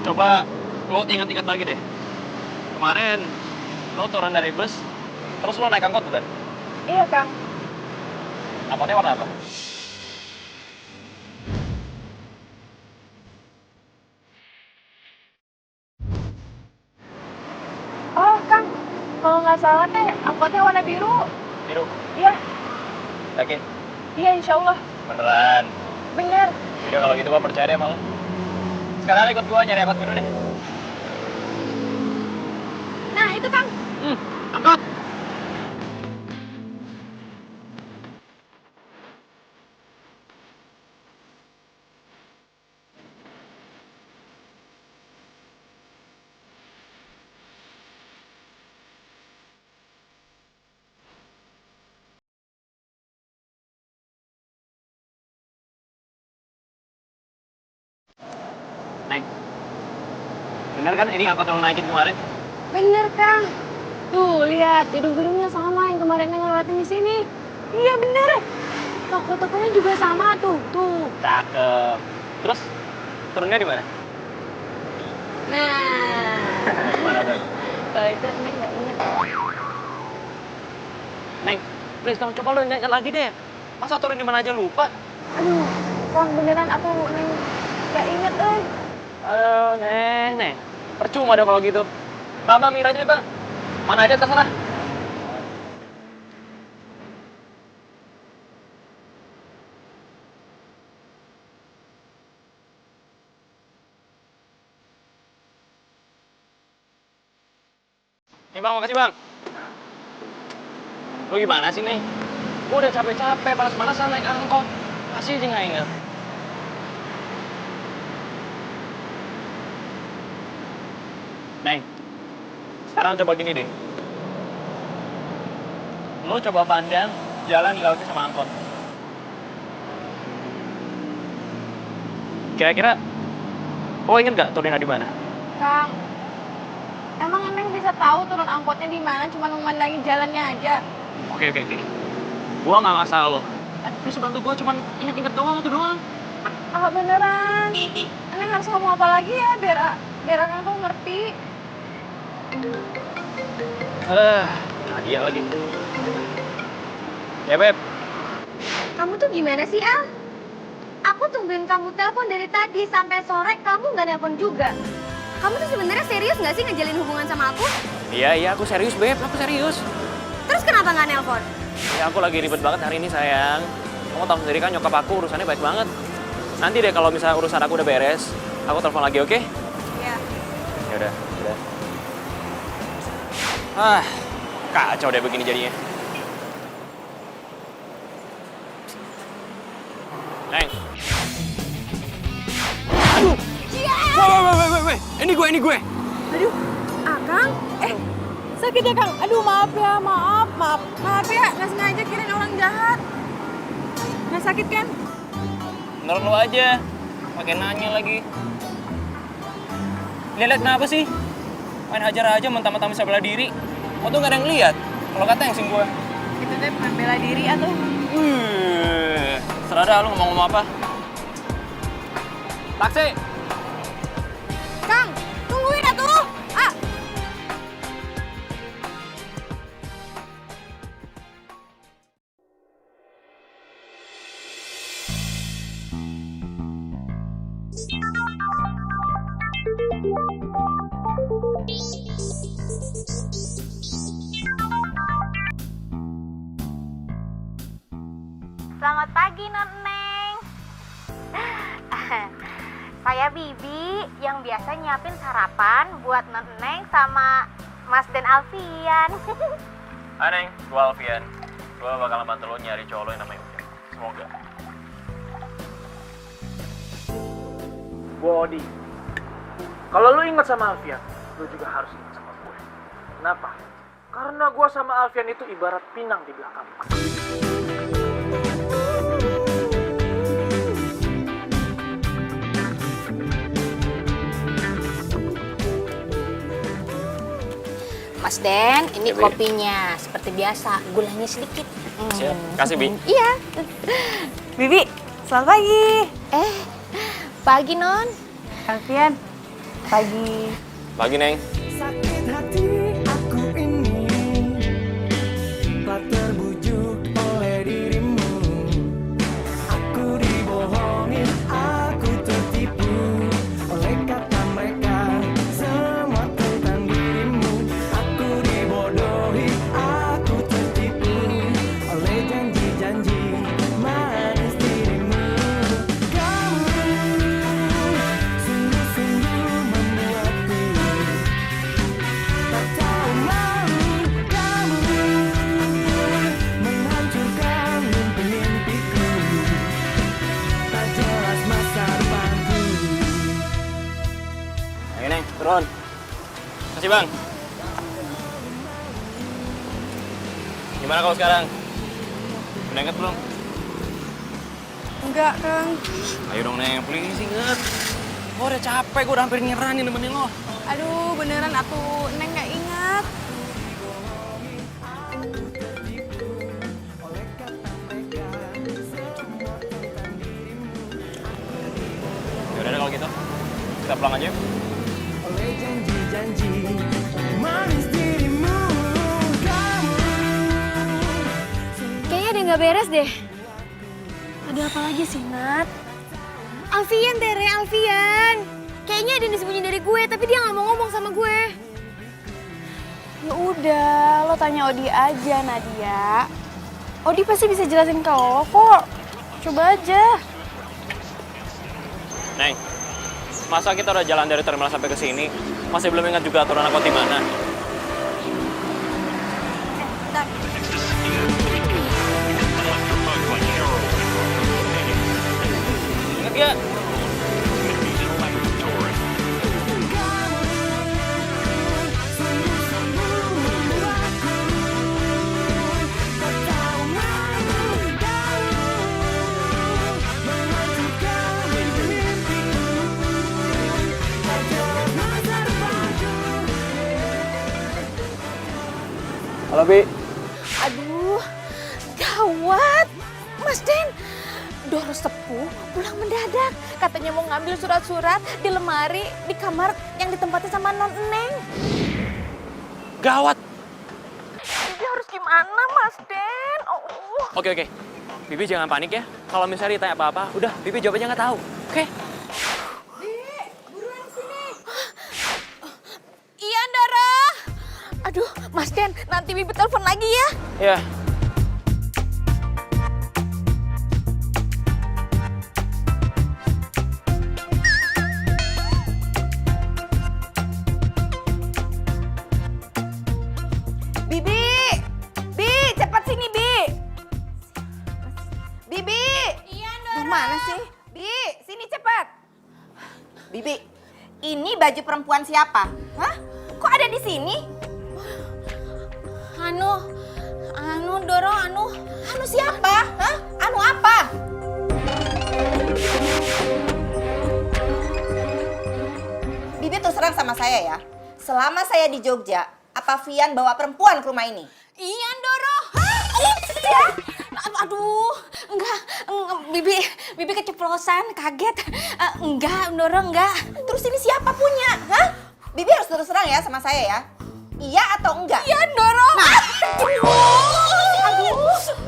coba lo ingat-ingat lagi deh. Kemarin lo turun dari bus, terus lo naik angkot bukan? Iya, Kang. Angkotnya warna apa? Oh, Kang. Kalau nggak salah teh angkotnya warna biru. Biru. Iya. Yakin? Iya, insya Allah. Beneran. Bener. Udah kalau gitu gua percaya deh sama lo. Sekarang ikut gua nyari angkot biru deh. Nah, itu, Kang. Angkot! Neng, bener kan ini angkot yang lo naikin kemarin? Bener, Kang. Tuh, lihat. Hidung birunya sama yang kemarin yang ngelewatin di sini. Iya, bener. Toko-tokonya juga sama tuh. Tuh. Cakep. Terus turunnya di mana? Nah. Mana tuh? Kalau itu Neng nggak inget. Neng, please dong, coba lo ingat lagi deh. Masa turun di mana aja lupa? Aduh, Kang, beneran aku Neng nggak inget, Aduh, Neng. Percuma deh kalau gitu. Bang, Mira aja, Bang. Mana aja terserah. Nih bang, makasih bang. Lu gimana sih, Neng? Gua udah capek-capek, panas-panasan naik angkot. Masih aja nggak inget. Neng, sekarang coba gini deh. Lu coba pandang jalan dilalui sama angkot. Kira-kira, lo inget gak turunnya di mana? Kang, emang Neng bisa tahu turun angkotnya di mana? Cuma memandangi jalannya aja. Oke. Gua nggak masalah lo. Lu sebantu gua cuman inget-inget doang, itu doang. Ah beneran. Neng harus ngomong apa lagi ya biar Kang tuh ngerti. Nadia lagi. Ya, Beb. Kamu tuh gimana sih, Al? Aku tungguin kamu telepon dari tadi sampai sore, kamu nggak nelpon juga. Kamu tuh sebenarnya serius nggak sih ngejalin hubungan sama aku? Iya, aku serius, Beb. Aku serius. Terus kenapa nggak nelpon? Ya, aku lagi ribet banget hari ini, sayang. Kamu tahu sendiri kan nyokap aku urusannya baik banget. Nanti deh kalau misalnya urusan aku udah beres, aku telepon lagi, oke? Iya. Ya udah. Kacau deh begini jadinya. Neng. Aduh. Woi. Ini gue. Aduh, Kang. Sakit ya, Kang? Aduh, maaf ya, maaf. Maaf ya, nggak sengaja kirain orang jahat. Nggak sakit kan? Menurut lo aja. Pakai nanya lagi. Lihat kenapa sih? Main hajar aja mentang-mentang bisa bela diri. Kok tuh nggak ada yang lihat? Kalau kata yang sing gue. Itu deh bukan bela diri atau? Serah dah lu ngomong apa. Taksi. Kang, tungguin atuh. Selamat pagi, Non Neng. Saya Bibi yang biasa nyiapin sarapan buat Non Neng sama Mas dan Alfian. Hai Neng, gue Alfian. Gue bakalan bantu lo nyari cowok lo yang namanya Ujang. Semoga. Gue Odi. Kalau lu ingat sama Alfian, lu juga harus ingat sama gue. Kenapa? Karena gue sama Alfian itu ibarat pinang di belakang. Mas Den, ini Ya, Bi. kopinya. Seperti biasa, gulanya sedikit. Siap. Kasih, Bi. Iya. Bibi, selamat pagi. Pagi, Non. Alfian, pagi. Pagi, Neng. Sakit hati aku ini tak terbujuk oleh dirimu. Aku dibohongin, aku tertipu oleh kata mereka semua tentang dirimu. Aku dibodohi, aku tertipu oleh janji-janji manis dirimu. Kamu sungguh-sungguh membuatku tak tahu malu. Kamu menghancurkan mimpi-mimpiku, tak jelas masa depanku. Ayo, Neng. Turun. Kasih, Bang. Gimana kau sekarang? Udah inget belum? Enggak, Kang. Ayo dong, Neng. Please inget. Gue udah capek, gue udah hampir nyerah nih nemenin lo. Aduh, beneran atuh Neng nggak ingat. Yaudah deh kalau gitu. Kita pulang aja yuk. Oleh janji-janji manis dirimu. Kamu Kayaknya ada yang nggak beres deh. Ada apa lagi sih, Nat? Alfian, Tere, Alfian. Kayaknya ada yang disembunyi dari gue, tapi dia nggak mau ngomong sama gue. Ya udah, lo tanya Odi aja, Nadia. Odi pasti bisa jelasin ke lo kok. Coba aja. Neng, masa kita udah jalan dari terminal sampai ke sini, masih belum ingat juga aturan angkot di mana? Bentar. Ingat gak? Halo, Bi. Aduh, gawat. Mas Den, Doro sepuh pulang mendadak. Katanya mau ngambil surat-surat di lemari di kamar yang ditempatin sama Non Neng. Gawat. Bibi harus gimana, Mas Den? Oke. Bibi jangan panik ya. Kalau misalnya ditanya apa-apa, udah Bibi jawab aja nggak tahu. Oke? Iya, Doro. Aduh, Mas Den, nanti Bibi telepon lagi ya. Ya. Bibi! Bi, cepat sini, Bi! Bibi! Iya, Doro. Mana sih? Bi, sini cepat. Bibi, ini baju perempuan siapa? Hah? Kok ada di sini? Anu Doro, Anu siapa? Hah? Anu apa? Bibi terus terang sama saya ya. Selama saya di Jogja, apa Vian bawa perempuan ke rumah ini? Iya, Doro. Hah? Iya? Aduh, enggak, Bibi keceplosan, kaget. Enggak, Doro, enggak. Terus ini siapa punya? Hah? Bibi harus terus terang ya sama saya ya. Iya atau enggak? Iya, Doro. Aduh,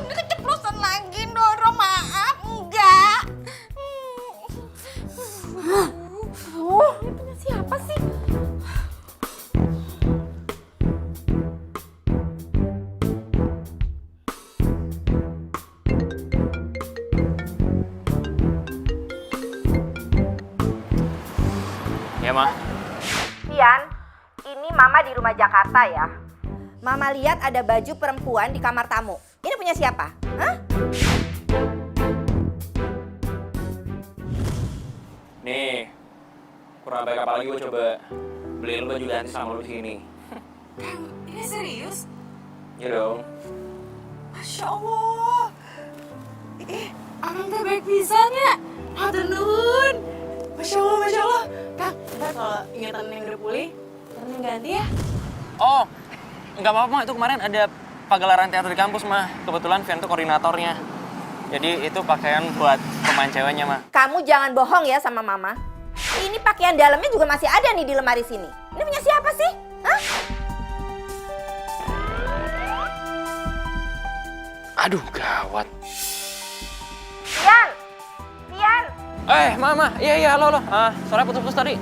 ini keceplosan lagi, Doro. Maaf, enggak. Ini punya siapa sih? Ya, Ma. Vian, ini Mama di rumah Jakarta ya. Mama lihat ada baju perempuan di kamar tamu. Ini punya siapa? Hah? Nih, kurang baik apa lagi gue coba beliin baju ganti sama lu di sini. Ini serius? Iya dong. Masya Allah. Abang teh baik pisan ya. Hatur nuhun. Masya Allah. Kang, ntar kalau ingatan Neng udah pulih, ntar Neng ganti ya. Oh, nggak apa-apa, Ma. Itu kemarin ada pagelaran teater di kampus, Ma. Kebetulan Vian tuh koordinatornya. Jadi itu pakaian buat pemain ceweknya, Ma. Kamu jangan bohong ya sama Mama. Ini pakaian dalamnya juga masih ada nih di lemari sini. Ini punya siapa sih? Hah? Aduh, gawat. Vian! Mama. Iya, halo. Soalnya putus-putus tadi.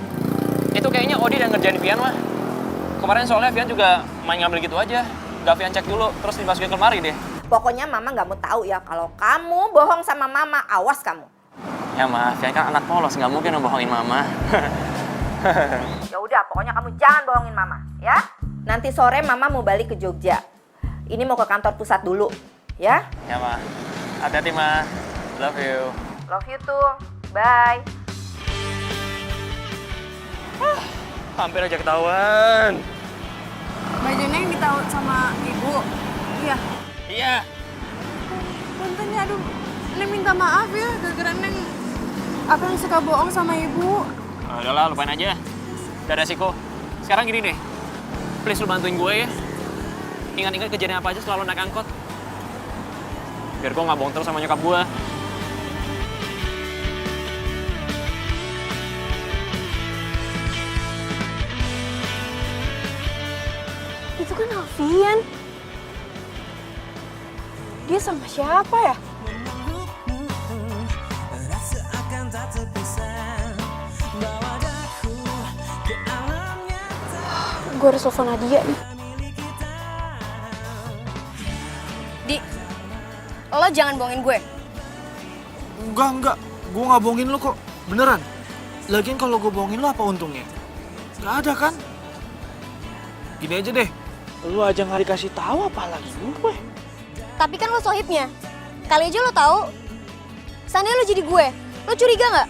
Itu kayaknya Odi yang ngerjain Vian, Ma. Kemarin soalnya Vian juga main ngambil gitu aja. Gak Vian cek dulu, terus dimasukin ke lemari deh. Pokoknya Mama nggak mau tahu ya kalau kamu bohong sama Mama, awas kamu. Ya, Ma, Vian kan anak polos, nggak mungkin ngebohongin Mama. Ya udah, pokoknya kamu jangan bohongin Mama, ya. Nanti sore Mama mau balik ke Jogja. Ini mau ke kantor pusat dulu, ya. Ya, Ma. Hati-hati, Ma. Love you. Love you too. Bye. Hampir aja ketahuan. Baju Neng ditaruh sama ibu. Iya. Iya. Punten ya, aduh. Neng minta maaf ya, gara-gara Neng apa yang suka bohong sama ibu. Udahlah, lupain aja. Udah resiko. Sekarang gini deh. Please lu bantuin gue ya. Ingat-ingat kejadian apa aja selalu naik angkot. Biar gue nggak bohong terus sama nyokap gue. Itu kan Alfian. Dia sama siapa ya? Gue harus telepon Nadia nih. Di, lo jangan bohongin gue. Enggak. Gue nggak bohongin lu kok. Beneran. Lagian kalau gue bohongin lu apa untungnya? Nggak ada kan? Gini aja deh. Lu aja nggak dikasih tahu apalagi gue. Tapi kan lo sohibnya. Kali aja lo tahu. Seandainya lo jadi gue, lo curiga nggak?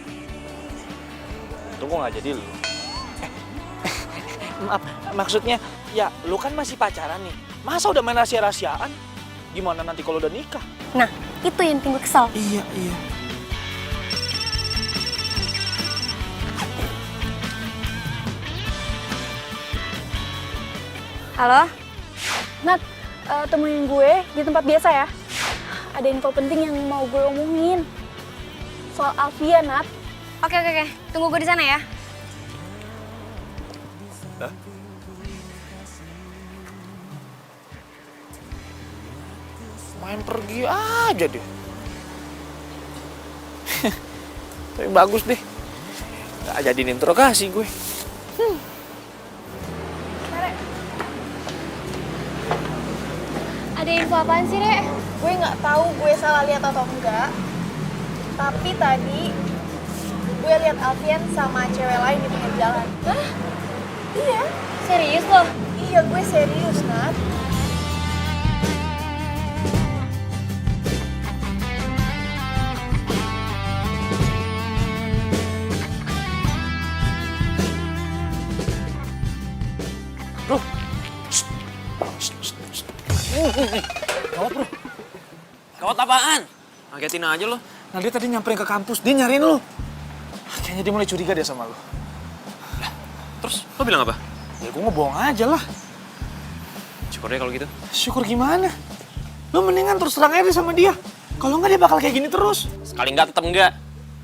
Itu gue nggak jadi lu. Maaf, maksudnya ya lu kan masih pacaran nih. Masa udah main rahasia-rahasiaan? Gimana nanti kalau udah nikah? Nah, itu yang bikin gue kesel. Iya. Halo? Nat, temuin gue di tempat biasa ya. Ada info penting yang mau gue omongin. Soal Alfian, Nat. Oke. Tunggu gue di sana ya. Main pergi aja deh. Tapi bagus deh. Gak jadiin interogasi gue. Ada info apaan sih, Rek? Gue nggak tahu gue salah lihat atau enggak. Tapi tadi gue lihat Alfian sama cewek lain di pinggir jalan. Hah? Iya. Serius lo? Iya, gue serius, Nat. Bro. Gawat bro. Gawat apaan? Ngagetin aja lo. Nah dia tadi nyamperin ke kampus, dia nyariin lu. Kayaknya dia mulai curiga dia sama lu. Terus lo bilang apa? Ya gue ngebohong aja lah. Syukur deh kalau gitu. Syukur gimana? Lu mendingan terus terang aja sama dia. Kalau enggak dia bakal kayak gini terus. Sekali enggak tetep enggak.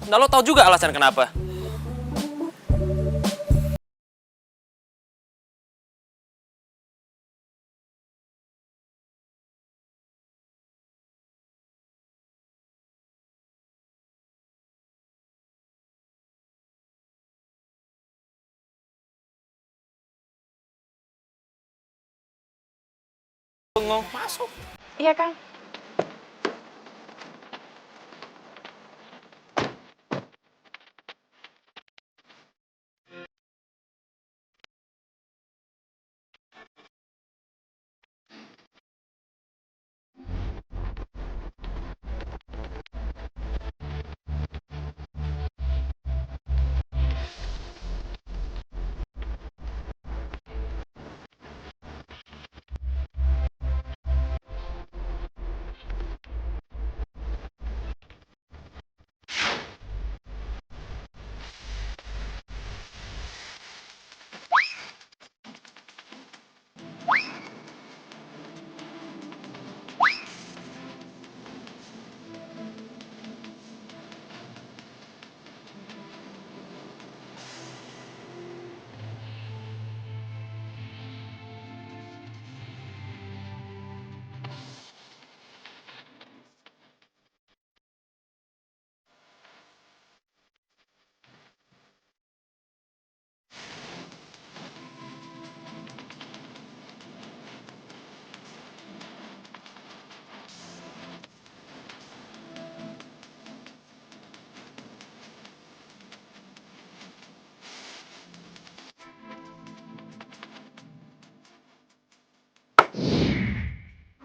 Nah lo tau juga alasan kenapa. Bengong masuk. Iya, Kang.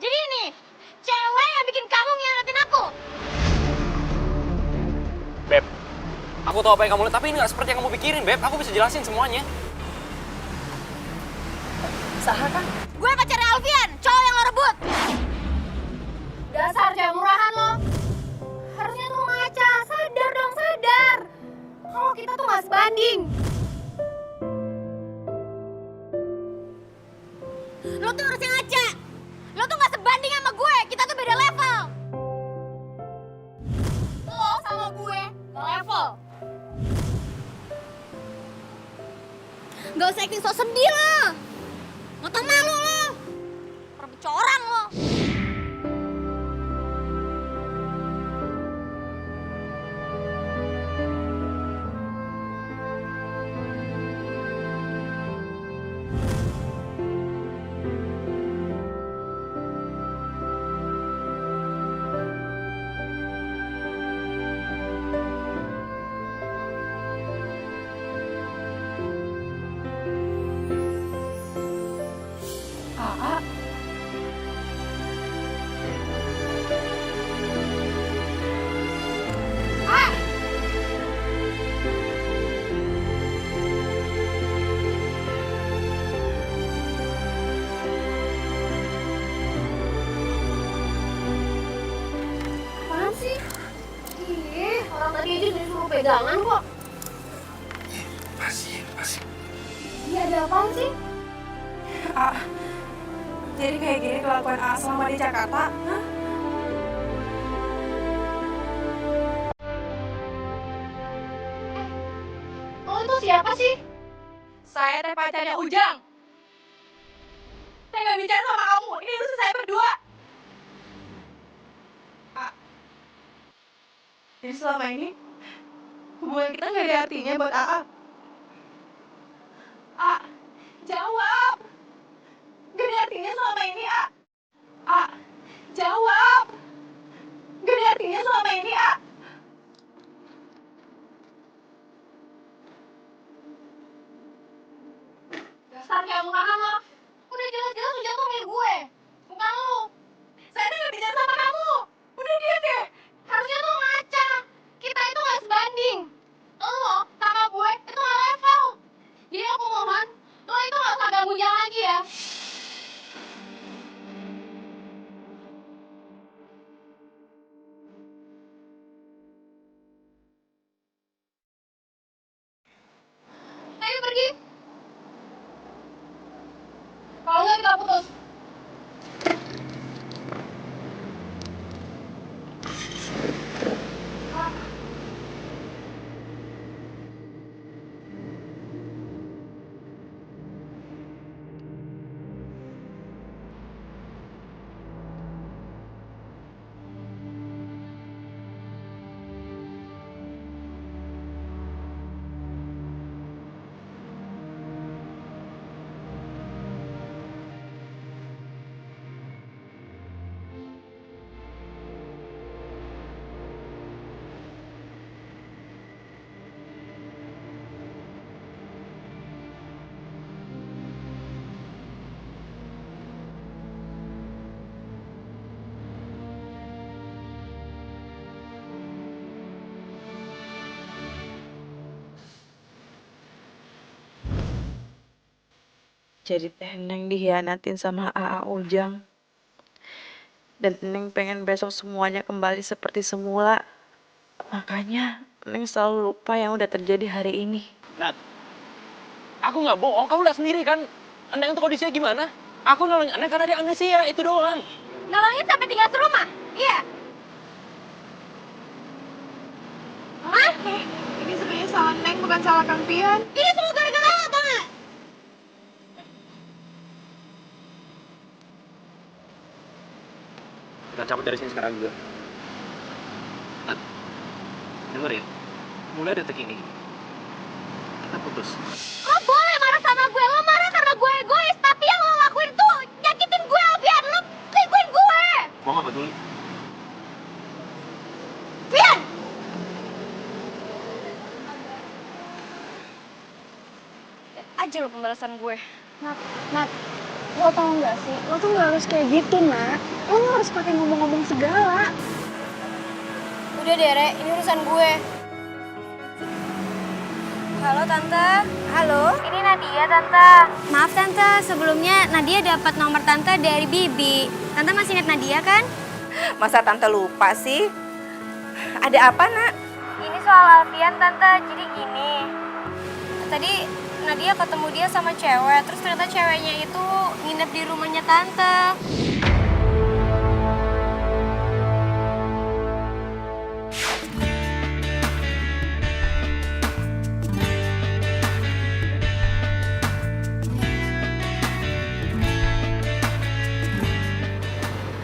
Jadi ini, cewek yang bikin kamu ngianatin aku. Beb, aku tahu apa yang kamu lihat, tapi ini nggak seperti yang kamu pikirin, Beb. Aku bisa jelasin semuanya. Saha, Kang? Gue pacarnya Alfian, cowok yang lo rebut. Dasar cewek murahan lo. Harusnya tuh ngaca, sadar dong, sadar. Kalau kita tuh nggak sebanding. Lo tuh harusnya ngaca. Lo tuh nggak sebanding sama gue, kita tuh beda level. Lo sama gue nggak level. Gak usah acting so sedih lo. Nggak tau malu lo. Perbecorang lo. AA. Apaan sih? Ih, orang tadi aja disuruh pegangan kok. Pasti. Iya, ada apaan sih? Jadi kayak gini kelakuan AA selama di Jakarta? Hah? Lo itu siapa sih? Saya teh pacarnya Ujang. Saya nggak bicara sama kamu. Ini urusan saya berdua. Jadi selama ini hubungan kita nggak ada artinya buat AA. Jawab. Gak ada artinya selama ini, jawab. Gak ada artinya selama ini, Dasar kamu kamu. Udah jelas-jelas Ujang tuh milik gue, bukan lo. Saya tuh nggak bicara sama kamu. Udah diam deh. Harusnya tuh ngaca. Kita itu nggak sebanding. Lo sama gue itu nggak level. Jadi aku mohon, lo itu nggak usah ganggu Ujang lagi ya. Ayo pergi. Kalau nggak kita putus. Jadi teh Neng dihianatin sama AA Ujang. Dan Neng pengen besok semuanya kembali seperti semula. Makanya Neng selalu lupa yang udah terjadi hari ini. Nat, aku nggak bohong, kamu lihat sendiri kan Neng tuh kondisinya gimana? Aku nolongin Neng karena dia amnesia, itu doang. Nolongin sampai tinggal serumah? Iya. Hah? Ini sebenarnya salah Neng, bukan salah Kang Pian. Ini semua gara-gara lo, tau gak? Kita cabut dari sini sekarang juga. Nat, denger ya, mulai detik ini kita putus. Lo boleh marah sama gue, lo marah karena gue egois. Tapi yang lo lakuin tuh nyakitin gue, Alfian. Lo selingkuhin gue. Gua nggak peduli. Fian! Lihat aja lo pembalasan gue. Nat, lo tau nggak sih? Lo tuh nggak harus kayak gitu, Nat. Lo nggak harus pakai ngomong-ngomong segala. Udah deh, Re. Ini urusan gue. Halo, Tante. Halo. Ini Nadia, Tante. Maaf, Tante. Sebelumnya Nadia dapat nomor Tante dari Bibi. Tante masih ingat Nadia, kan? Masa Tante lupa sih? Ada apa, Nak? Ini soal Alfian, Tante. Jadi gini. Tadi Nadia ketemu dia sama cewek. Terus ternyata ceweknya itu nginep di rumahnya Tante.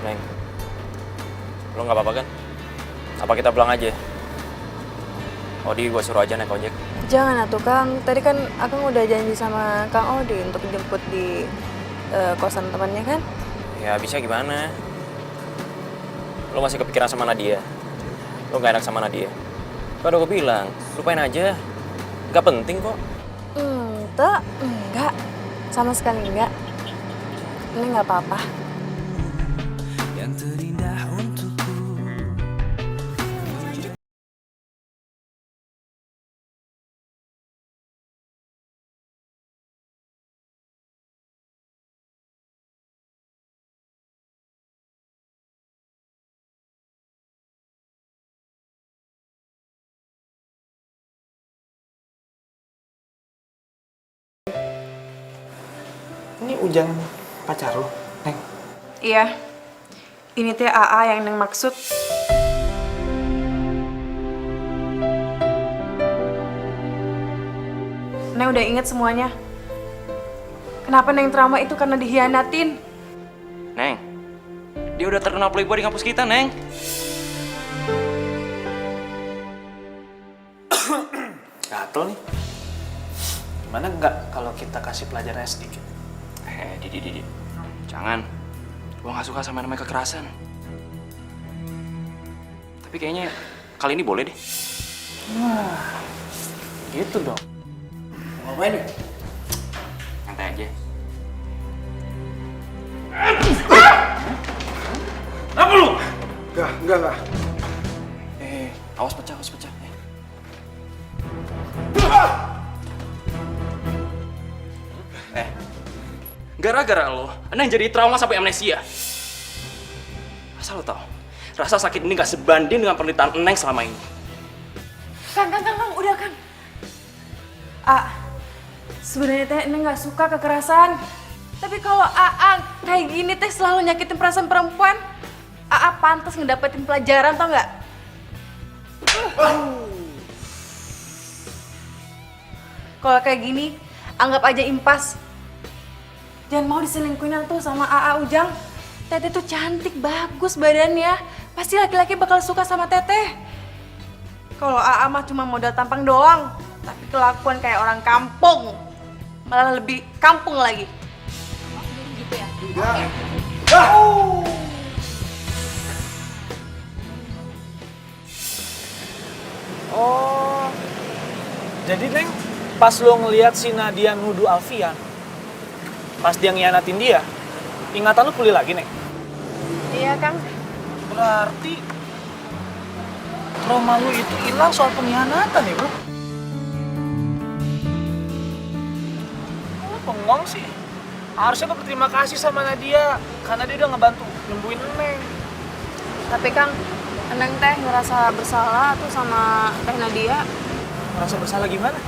Neng, lo nggak apa-apa kan? Apa kita pulang aja? Odi gue suruh aja naik ojek. Jangan atuh, Kang. Tadi kan Akang udah janji sama Kang Odi untuk jemput di kosan temannya, kan? Ya bisa gimana? Lo masih kepikiran sama Nadia? Lo gak enak sama Nadia? Kan udah gue bilang, lupain aja. Gak penting kok. Enggak. Sama sekali enggak. Neng nggak apa-apa. yang terindah untukku. Ini Ujang pacar lo, Neng? Iya. Ini teh AA yang Neng maksud. Neng udah inget semuanya. Kenapa Neng trauma itu karena dihianatin? Neng, dia udah terkenal playboy di kampus kita, Neng. Gatel nih. Gimana enggak kalau kita kasih pelajarannya sedikit? Didi. Jangan. Gua gak suka sama namanya kekerasan. Tapi kayaknya kali ini boleh deh. Wah, gitu dong. Mau ngapain nih? Santai aja. Apa lu? Enggak. Awas pecah. Gara-gara lo, Neng jadi trauma sampai amnesia. Asal lo tau, rasa sakit ini gak sebanding dengan penderitaan Neng selama ini. Kang, udah Kang. Sebenarnya teh Neng nggak suka kekerasan. Tapi kalau AA kayak gini teh selalu nyakitin perasaan perempuan, AA pantas ngedapetin pelajaran tau nggak? Kalau kayak gini, anggap aja impas. Jangan mau diselingkuhin tuh sama AA Ujang. Teteh tuh cantik, bagus badannya. Pasti laki-laki bakal suka sama Teteh. Kalau AA mah cuma modal tampang doang, tapi kelakuan kayak orang kampung. Malah lebih kampung lagi. Gitu ya? Oh, jadi Neng, pas lo ngeliat si Nadia nuduh Alfian, pas dia ngianatin dia, ingatan lo pulih lagi, Neng? Iya, Kang. Berarti trauma lu itu hilang soal pengkhianatan ya, bro? Kok lu bengong sih? Harusnya lo berterima kasih sama Nadia, karena dia udah ngebantu nyembuhin Neng. Tapi Kang, Neng teh ngerasa bersalah tuh sama Teh Nadia. Merasa bersalah gimana?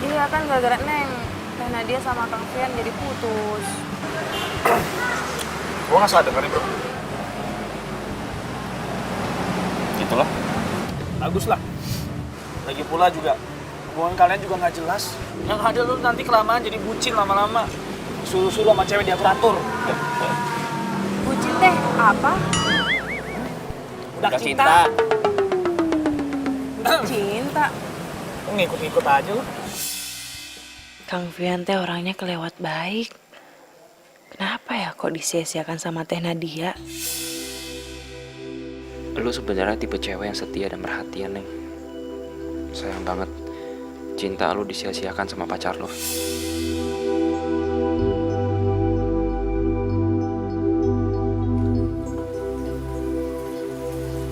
Iya kan gara-gara Neng, Teh Nadia sama Kang Fian jadi putus. Gua nggak salah denger nih, bro. Gitulah. Bagus lah. Lagi pula juga, hubungan kalian juga nggak jelas. Yang ada lu nanti kelamaan jadi bucin lama-lama. Suruh-suruh sama cewek diatur-atur. Bucin teh apa? Udah cinta. Cinta. Lu ngikut-ngikut aja lu. Kang Fian teh orangnya kelewat baik. Kenapa ya kok disia-siakan sama Teh Nadia? Lu sebenarnya tipe cewek yang setia dan perhatian, Neng. Sayang banget cinta lu disia-siakan sama pacar lu.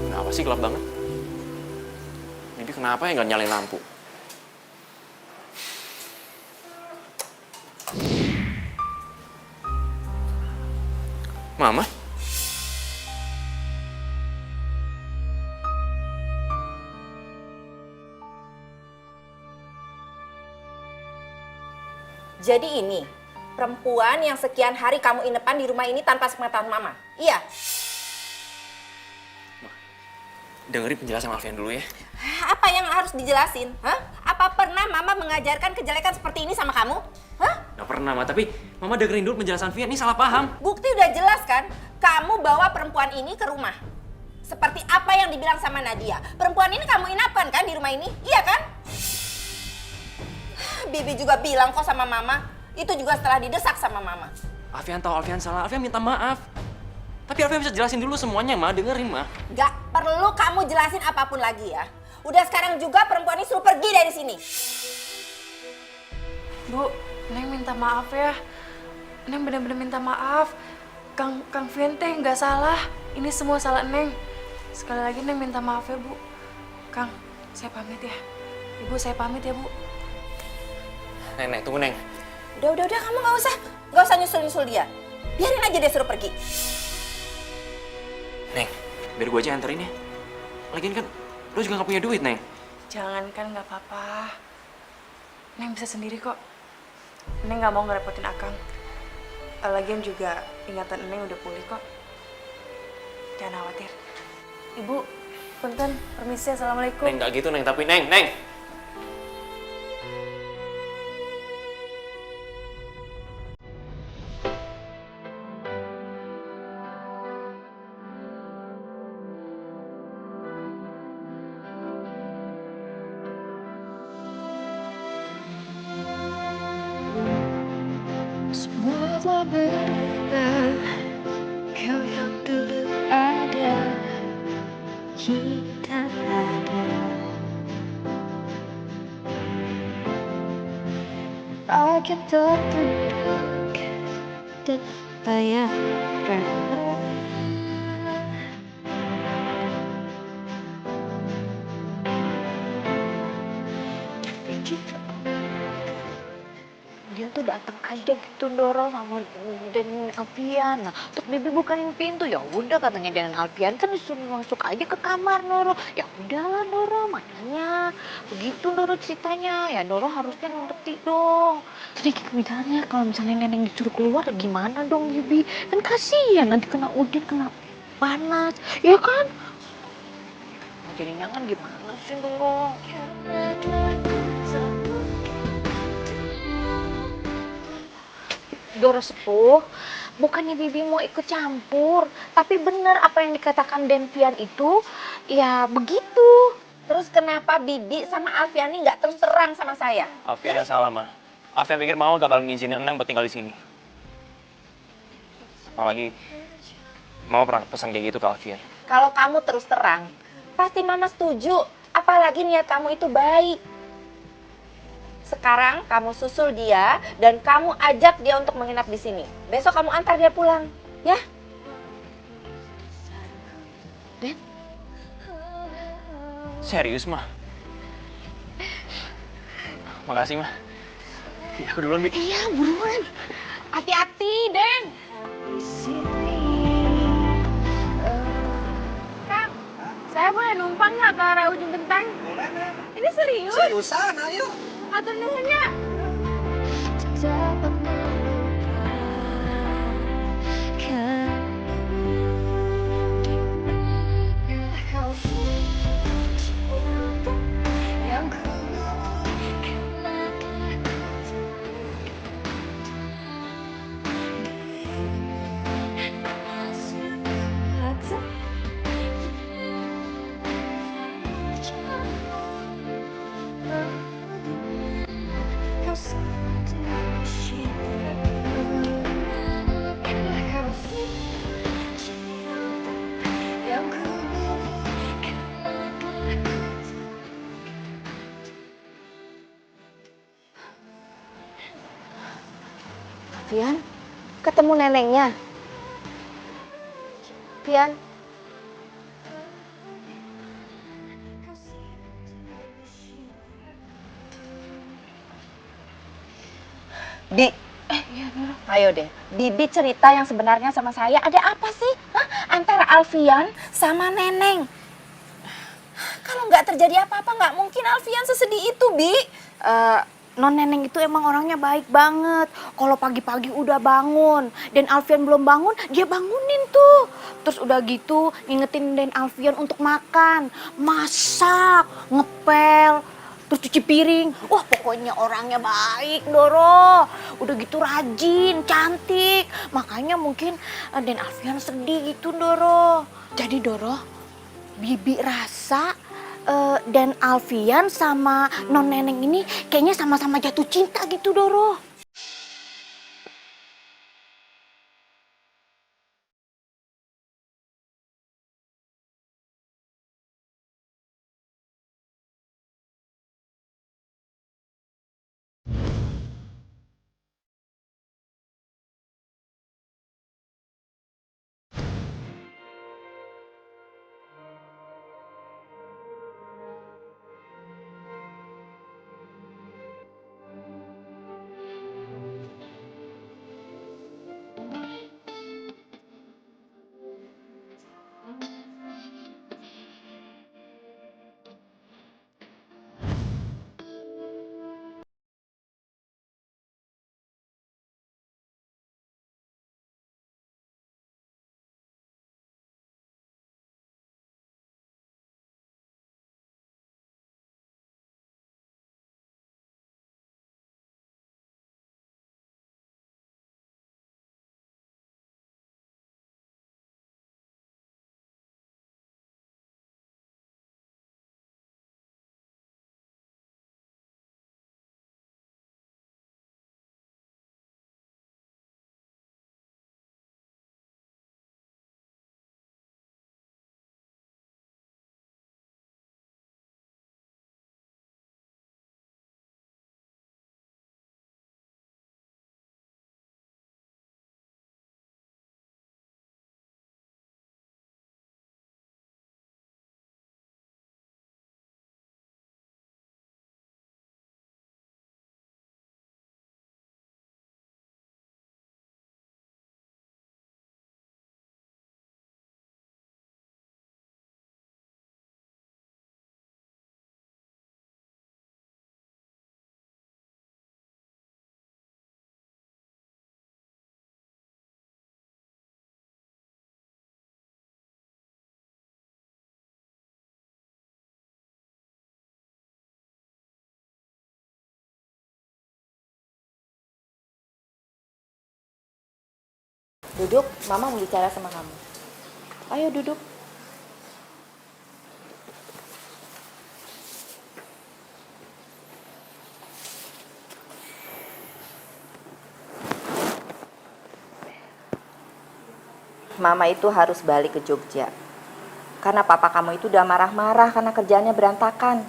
Kenapa sih gelap banget? Bibi kenapa ya nggak nyalain lampu? Mama? Jadi ini, perempuan yang sekian hari kamu inepan di rumah ini tanpa sepengetahuan Mama. Iya. Dengerin penjelasan Alfian dulu ya. Apa yang harus dijelasin? Hah? Apa pernah Mama mengajarkan kejelekan seperti ini sama kamu? Hah? Gak pernah, Ma. Tapi Mama dengerin dulu penjelasan Fian. Ini salah paham. Bukti udah jelas kan? Kamu bawa perempuan ini ke rumah. Seperti apa yang dibilang sama Nadia. Perempuan ini kamu inapan kan di rumah ini? Iya kan? Bibi juga bilang kok sama Mama. Itu juga setelah didesak sama Mama. Alfian tahu Alfian salah. Alfian minta maaf. Tapi Alfian bisa jelasin dulu semuanya, Ma. Dengerin, Ma. Gak perlu kamu jelasin apapun lagi ya. Udah sekarang juga perempuan ini suruh pergi dari sini. Bu, Neng minta maaf ya. Neng bener-bener minta maaf. Kang Fian teh nggak salah. Ini semua salah Neng. Sekali lagi Neng minta maaf ya, Bu. Kang, saya pamit ya. Ibu, saya pamit ya, Bu. Neng, tunggu Neng. Udah, kamu nggak usah nyusul dia. Biarin aja dia suruh pergi. Neng, biar gue aja anterin ya. Lagian kan, lo juga nggak punya duit, Neng. Jangan kan, nggak apa-apa. Neng bisa sendiri kok. Neng nggak mau ngerepotin Akang. Lagian juga ingatan Neng udah pulih kok. Jangan khawatir. Ibu, punten, permisi, assalamualaikum. Neng, nggak gitu, Neng. Tapi, Neng. Semua telah berubah, kau yang dulu ada, kita ada. Rakyat tertunduk dan bayangkan. Dia tuh datang aja gitu dorong sama Dan Alfian. Nah, terus Bibi bukain pintu, ya udah katanya Dan Alfian kan disuruh masuk aja ke kamar Doro. Ya udahlah Doro, makanya begitu Doro ceritanya. Ya Doro harusnya ngerti dong. Jadi gimana kalau misalnya Neneng disuruh keluar gimana dong Bibi? Kan kasihan nanti kena hujan, kena panas, ya kan? Jadinya kan gimana sih Doro? Doro sepuh, bukannya Bibi mau ikut campur, tapi benar apa yang dikatakan Denvian itu, ya begitu. Terus kenapa Bibi sama Alfian ini nggak terus terang sama saya? Alfian yang salah, Ma. Alfian pikir Mama gak bakal ngizinin Neng buat tinggal di sini. Apalagi, Mama pernah pesan kayak gitu ke Alfian. Kalau kamu terus terang, pasti Mama setuju. Apalagi niat kamu itu baik. Sekarang kamu susul dia dan kamu ajak dia untuk menginap di sini. Besok kamu antar dia pulang, ya? Den? Serius, Ma? Makasih, Ma. Ya, aku duluan, Bi. Iya, buruan. Hati-hati, Den. Kang, saya boleh numpang nggak ke arah ujung genteng? Ini serius? Seriusan, ayo. Atur nuhunnya. Pian, ketemu nenengnya. Pian. Bi, ayo deh, Bibi cerita yang sebenarnya sama saya. Ada apa sih? Hah? Antara Alfian sama Neneng. Kalau nggak terjadi apa-apa, nggak mungkin Alfian sesedih itu, Bi. Non Neneng itu emang orangnya baik banget. Kalau pagi-pagi udah bangun dan Alfian belum bangun, dia bangunin tuh. Terus udah gitu ngingetin Den Alfian untuk makan, masak, ngepel, terus cuci piring. Wah, pokoknya orangnya baik, Doro. Udah gitu rajin, cantik. Makanya mungkin Den Alfian sedih gitu, Doro. Jadi Doro, Bibi rasa dan Alfian sama Non Neneng ini kayaknya sama-sama jatuh cinta gitu, Doro. Duduk, Mama mau bicara sama kamu. Ayo duduk. Mama itu harus balik ke Jogja. Karena papa kamu itu udah marah-marah karena kerjaannya berantakan.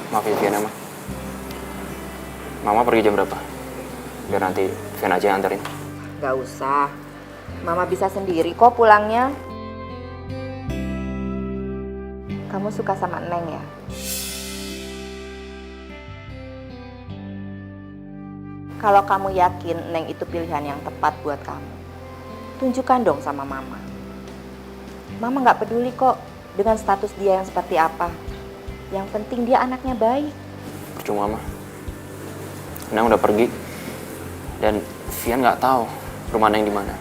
Maaf ya Vian, Mama pergi jam berapa? Biar nanti Vian aja yang anterin. Gak usah. Mama bisa sendiri kok pulangnya. Kamu suka sama Neng ya? Kalau kamu yakin Neng itu pilihan yang tepat buat kamu, tunjukkan dong sama Mama. Mama gak peduli kok dengan status dia yang seperti apa. Yang penting dia anaknya baik. Percuma, Mah. Neng udah pergi. Dan Vian gak tahu rumah Neng di mana.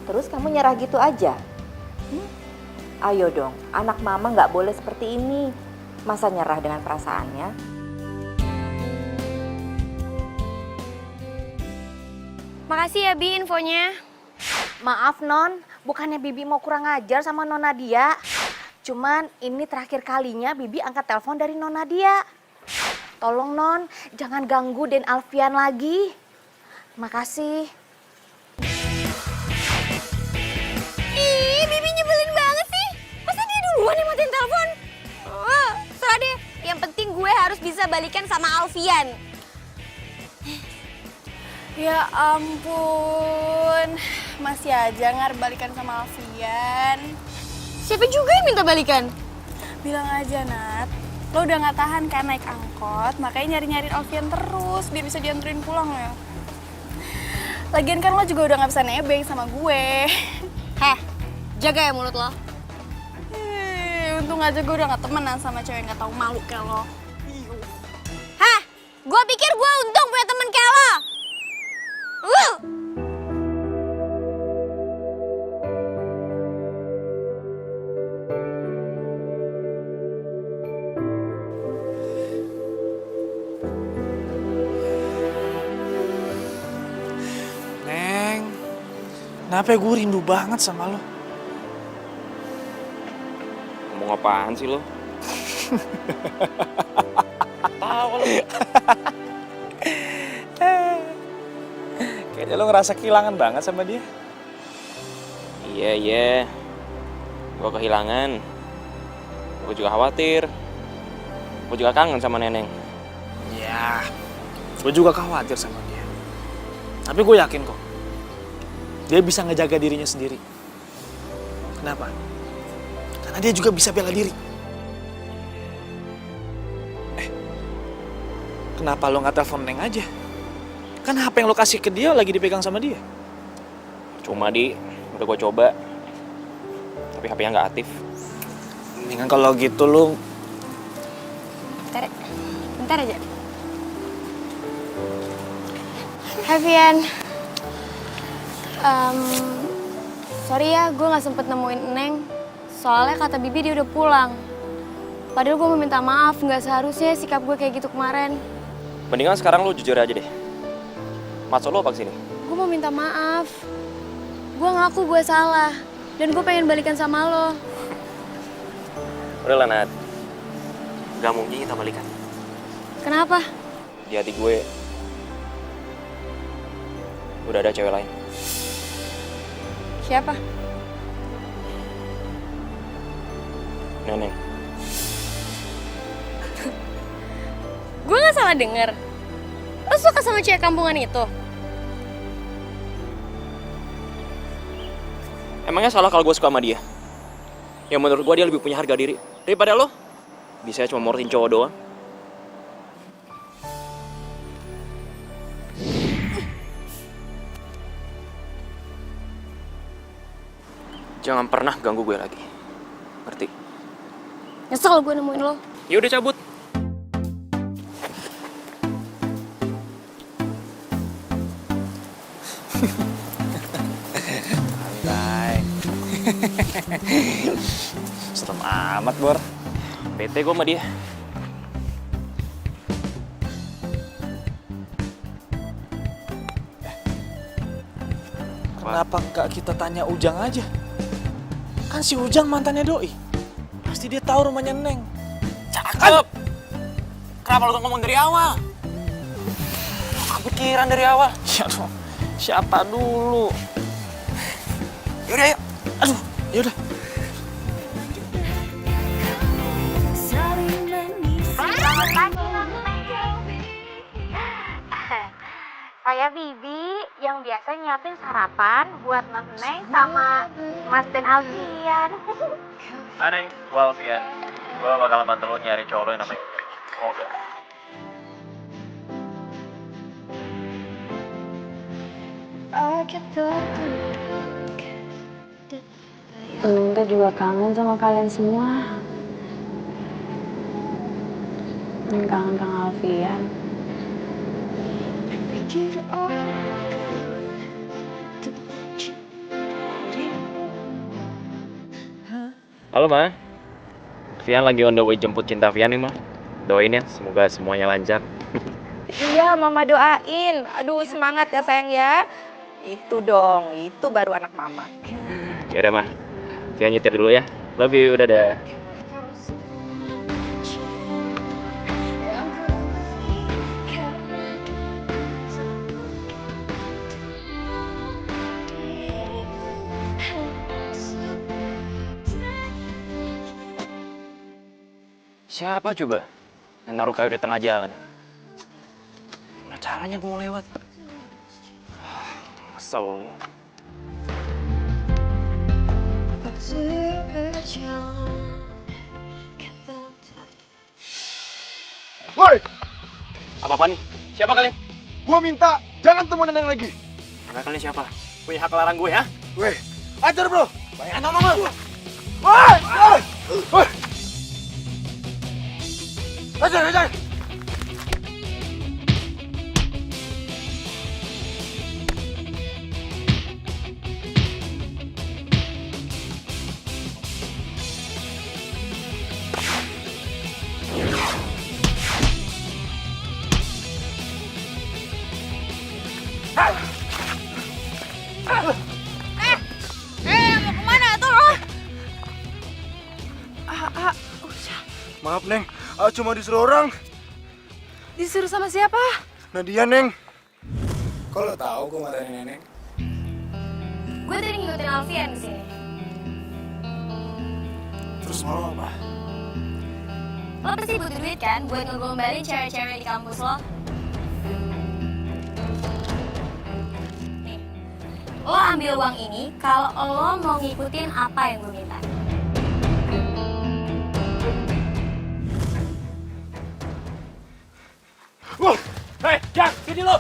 Terus kamu nyerah gitu aja? Ayo dong, anak Mama gak boleh seperti ini. Masa nyerah dengan perasaannya? Makasih ya Bi infonya. Maaf Non, bukannya Bibi mau kurang ajar sama Non Nadia. Cuman ini terakhir kalinya Bibi angkat telepon dari Non Nadia. Tolong Non, jangan ganggu Den Alfian lagi. Makasih. Ih, Bibi nyebelin banget sih. Masa dia duluan yang matiin telepon? Oh, serah deh. Yang penting gue harus bisa balikan sama Alfian. Ya ampun, masih aja balikan sama Alfian. Siapa juga yang minta balikan? Bilang aja Nat, lo udah gak tahan kan naik angkot, makanya nyari-nyari Alfian terus biar bisa dianterin pulang ya. Lagian kan lo juga udah gak bisa nebeng sama gue. Heh, jaga ya mulut lo. Untung aja gue udah gak temenan sama cewek yang gak tahu malu kayak lo. Hah, gue pikir gue untung punya temen kayak lo. Neng, kenapa gue rindu banget sama lo? Ngomong apaan sih lo? Tahu lo. Kayaknya lo ngerasa kehilangan banget sama dia. Iya. Gue kehilangan. Gue juga khawatir. Gue juga kangen sama Neneng. Ya, gue juga khawatir sama dia. Tapi gue yakin kok, dia bisa ngejaga dirinya sendiri. Kenapa? Karena dia juga bisa bela diri. Kenapa lo nggak telepon Neng aja? Kan HP yang lo kasih ke dia lagi dipegang sama dia. Cuma udah gue coba. Tapi HP-nya nggak aktif. Mendingan kalau gitu lo... Bentar aja. Alfian, sorry ya, gue gak sempet nemuin Neng. Soalnya kata Bibi dia udah pulang. Padahal gue mau minta maaf, gak seharusnya sikap gue kayak gitu kemarin. Mendingan sekarang lo jujur aja deh. Maksud lo apa kesini? Gue mau minta maaf. Gue ngaku gue salah. Dan gue pengen balikan sama lo. Udah lah, Nat. Gak mungkin kita balikan. Kenapa? Di hati gue udah ada cewek lain. Siapa? Neneng. Gue gak salah denger. Lo suka sama cewek kampungan itu? Emangnya salah kalau gue suka sama dia? Yang menurut gue dia lebih punya harga diri daripada lo. Bisa cuma morotin cowok doang. Jangan pernah ganggu gue lagi. Ngerti? Nyesel gue nemuin lo. Ya udah cabut. Santai. Serem amat, Bor. PT gue sama dia. Kenapa nggak kita tanya Ujang aja? Kan si Ujang mantannya Doi. Pasti dia tahu rumahnya Neng. Cakep. Kenapa lu ngomong dari awal? Kepikiran dari awal. Ya dong, siapa dulu? Yaudah, yuk. Aduh, yaudah. Saya Bibi yang biasa nyiapin sarapan buat Mas Neng sama Mas dan Alfian. Neng, gue Alfian. Gue bakal bantu lu nyari cowok yang namanya Olga. Neng teh juga kangen sama kalian semua. Neng kangen Kang Alfian. Halo, Ma. Vian lagi on the way jemput cinta Vian nih, Ma. Doain ya, semoga semuanya lancar. Iya, Mama doain. Aduh, semangat ya sayang ya. Itu dong, itu baru anak Mama. Yaudah, Ma. Vian nyetir dulu ya. Love you, dadah. Siapa coba yang naruh kayu di tengah jalan? Gimana caranya gue mau lewat? Kesel. Woi, Apa-apa nih? Siapa kalian? gua minta jangan temuin Neng lagi. Kalian siapa? Punya hak larang gue ya? Weh, ajar bro. Banyak nama gua. Woi, woi, woi. Ajar. Mau kemana tuh lo? Maaf Neng, cuma disuruh orang. Disuruh sama siapa? Nadia Neng. Kalau tahu gue marahin Nenek. Gue tadi ngikutin Alfian di sini. Terus mau apa? Lo pasti butuh duit kan buat ngegombalin cewek-cewek di kampus lo? Nih, lo ambil uang ini kalau lo mau ngikutin apa yang gue minta. Wah, hei, Jang, sini lu!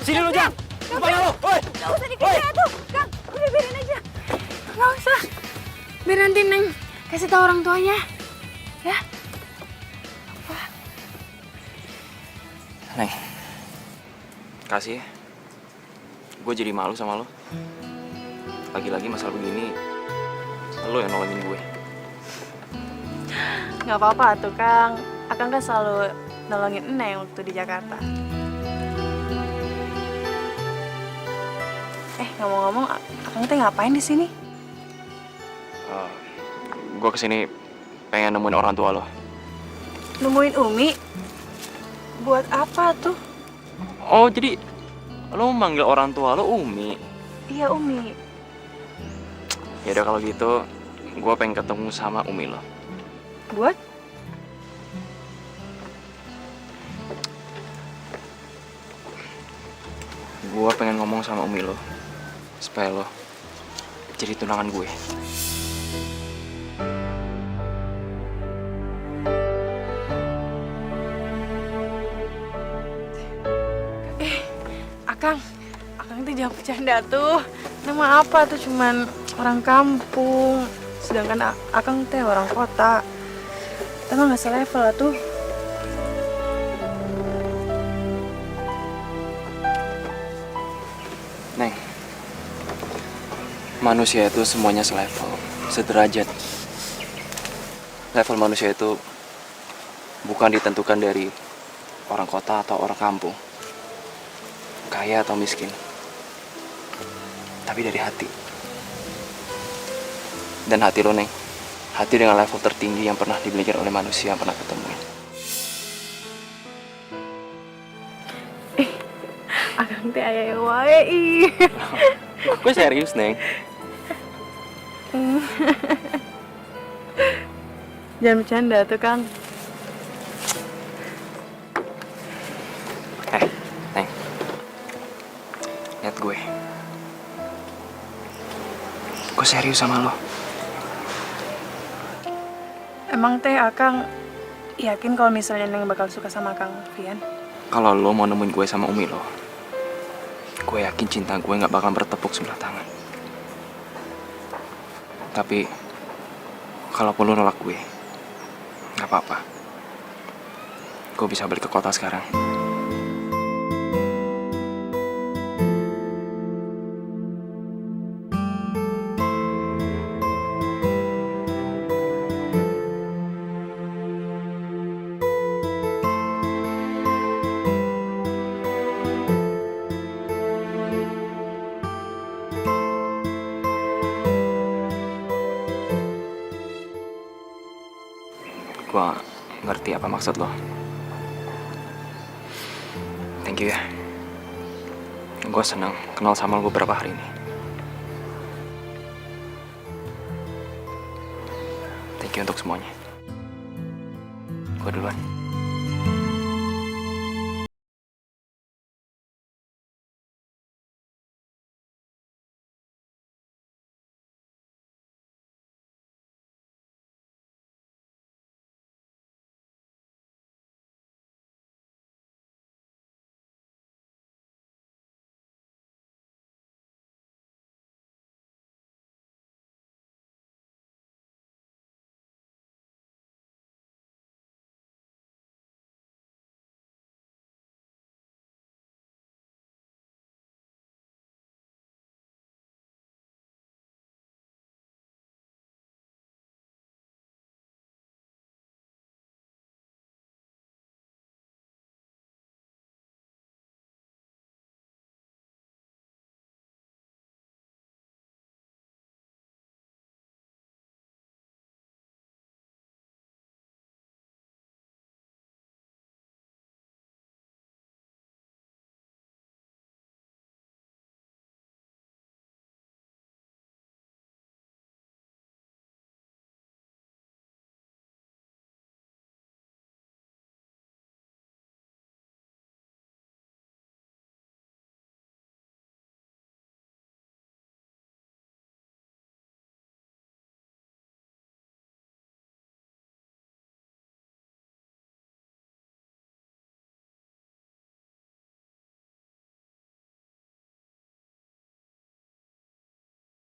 Sini lu, Jang! Kemana lu? Woi! Gak usah dikejar tuh, Kang. Udah biarin aja. Gak usah. Biar nanti Neng kasih tahu orang tuanya. Ya. Neng, kasih ya. Gue jadi malu sama lo. Lagi-lagi masalah begini, lo yang nolongin gue. Nggak apa-apa tuh Kang. Akang kan selalu nolongin Neng waktu di Jakarta. Ngomong-ngomong, Akang teh ngapain di sini? Gue kesini pengen nemuin orang tua lo. Nemuin Umi? Buat apa tuh? Oh, jadi lo manggil orang tua lo Umi? Iya Umi. Ya udah kalau gitu, gue pengen ketemu sama Umi lo. Buat? Gue pengen ngomong sama Umi lo, supaya lo jadi tunangan gue. Akang tuh jangan bercanda tuh. Nama apa tuh cuman orang kampung. Sedangkan Akang teh orang kota. Emang nggak selevel lah tuh. Neng, manusia itu semuanya selevel, sederajat. Level manusia itu bukan ditentukan dari orang kota atau orang kampung, kaya atau miskin. tapi dari hati. Dan hati lo, Neng, hati dengan level tertinggi yang pernah dimiliki oleh manusia yang pernah ketemuin. Akang teh aya wae ih. Gue serius, Neng. Jangan bercanda tuh, Kang. Neng, lihat gue. Gue serius sama lo. Emang teh Akang yakin kalau misalnya Neng bakal suka sama Kang Alfian? Kalau lo mau nemuin gue sama Umi lo, gue yakin cinta gue gak bakal bertepuk sebelah tangan. Tapi, kalaupun lo nolak gue, gak apa-apa. Gue bisa balik ke kota sekarang. Gue ngerti apa maksud lo. Thank you ya. Gue senang kenal sama lo beberapa hari ini. Thank you untuk semuanya. Gue duluan.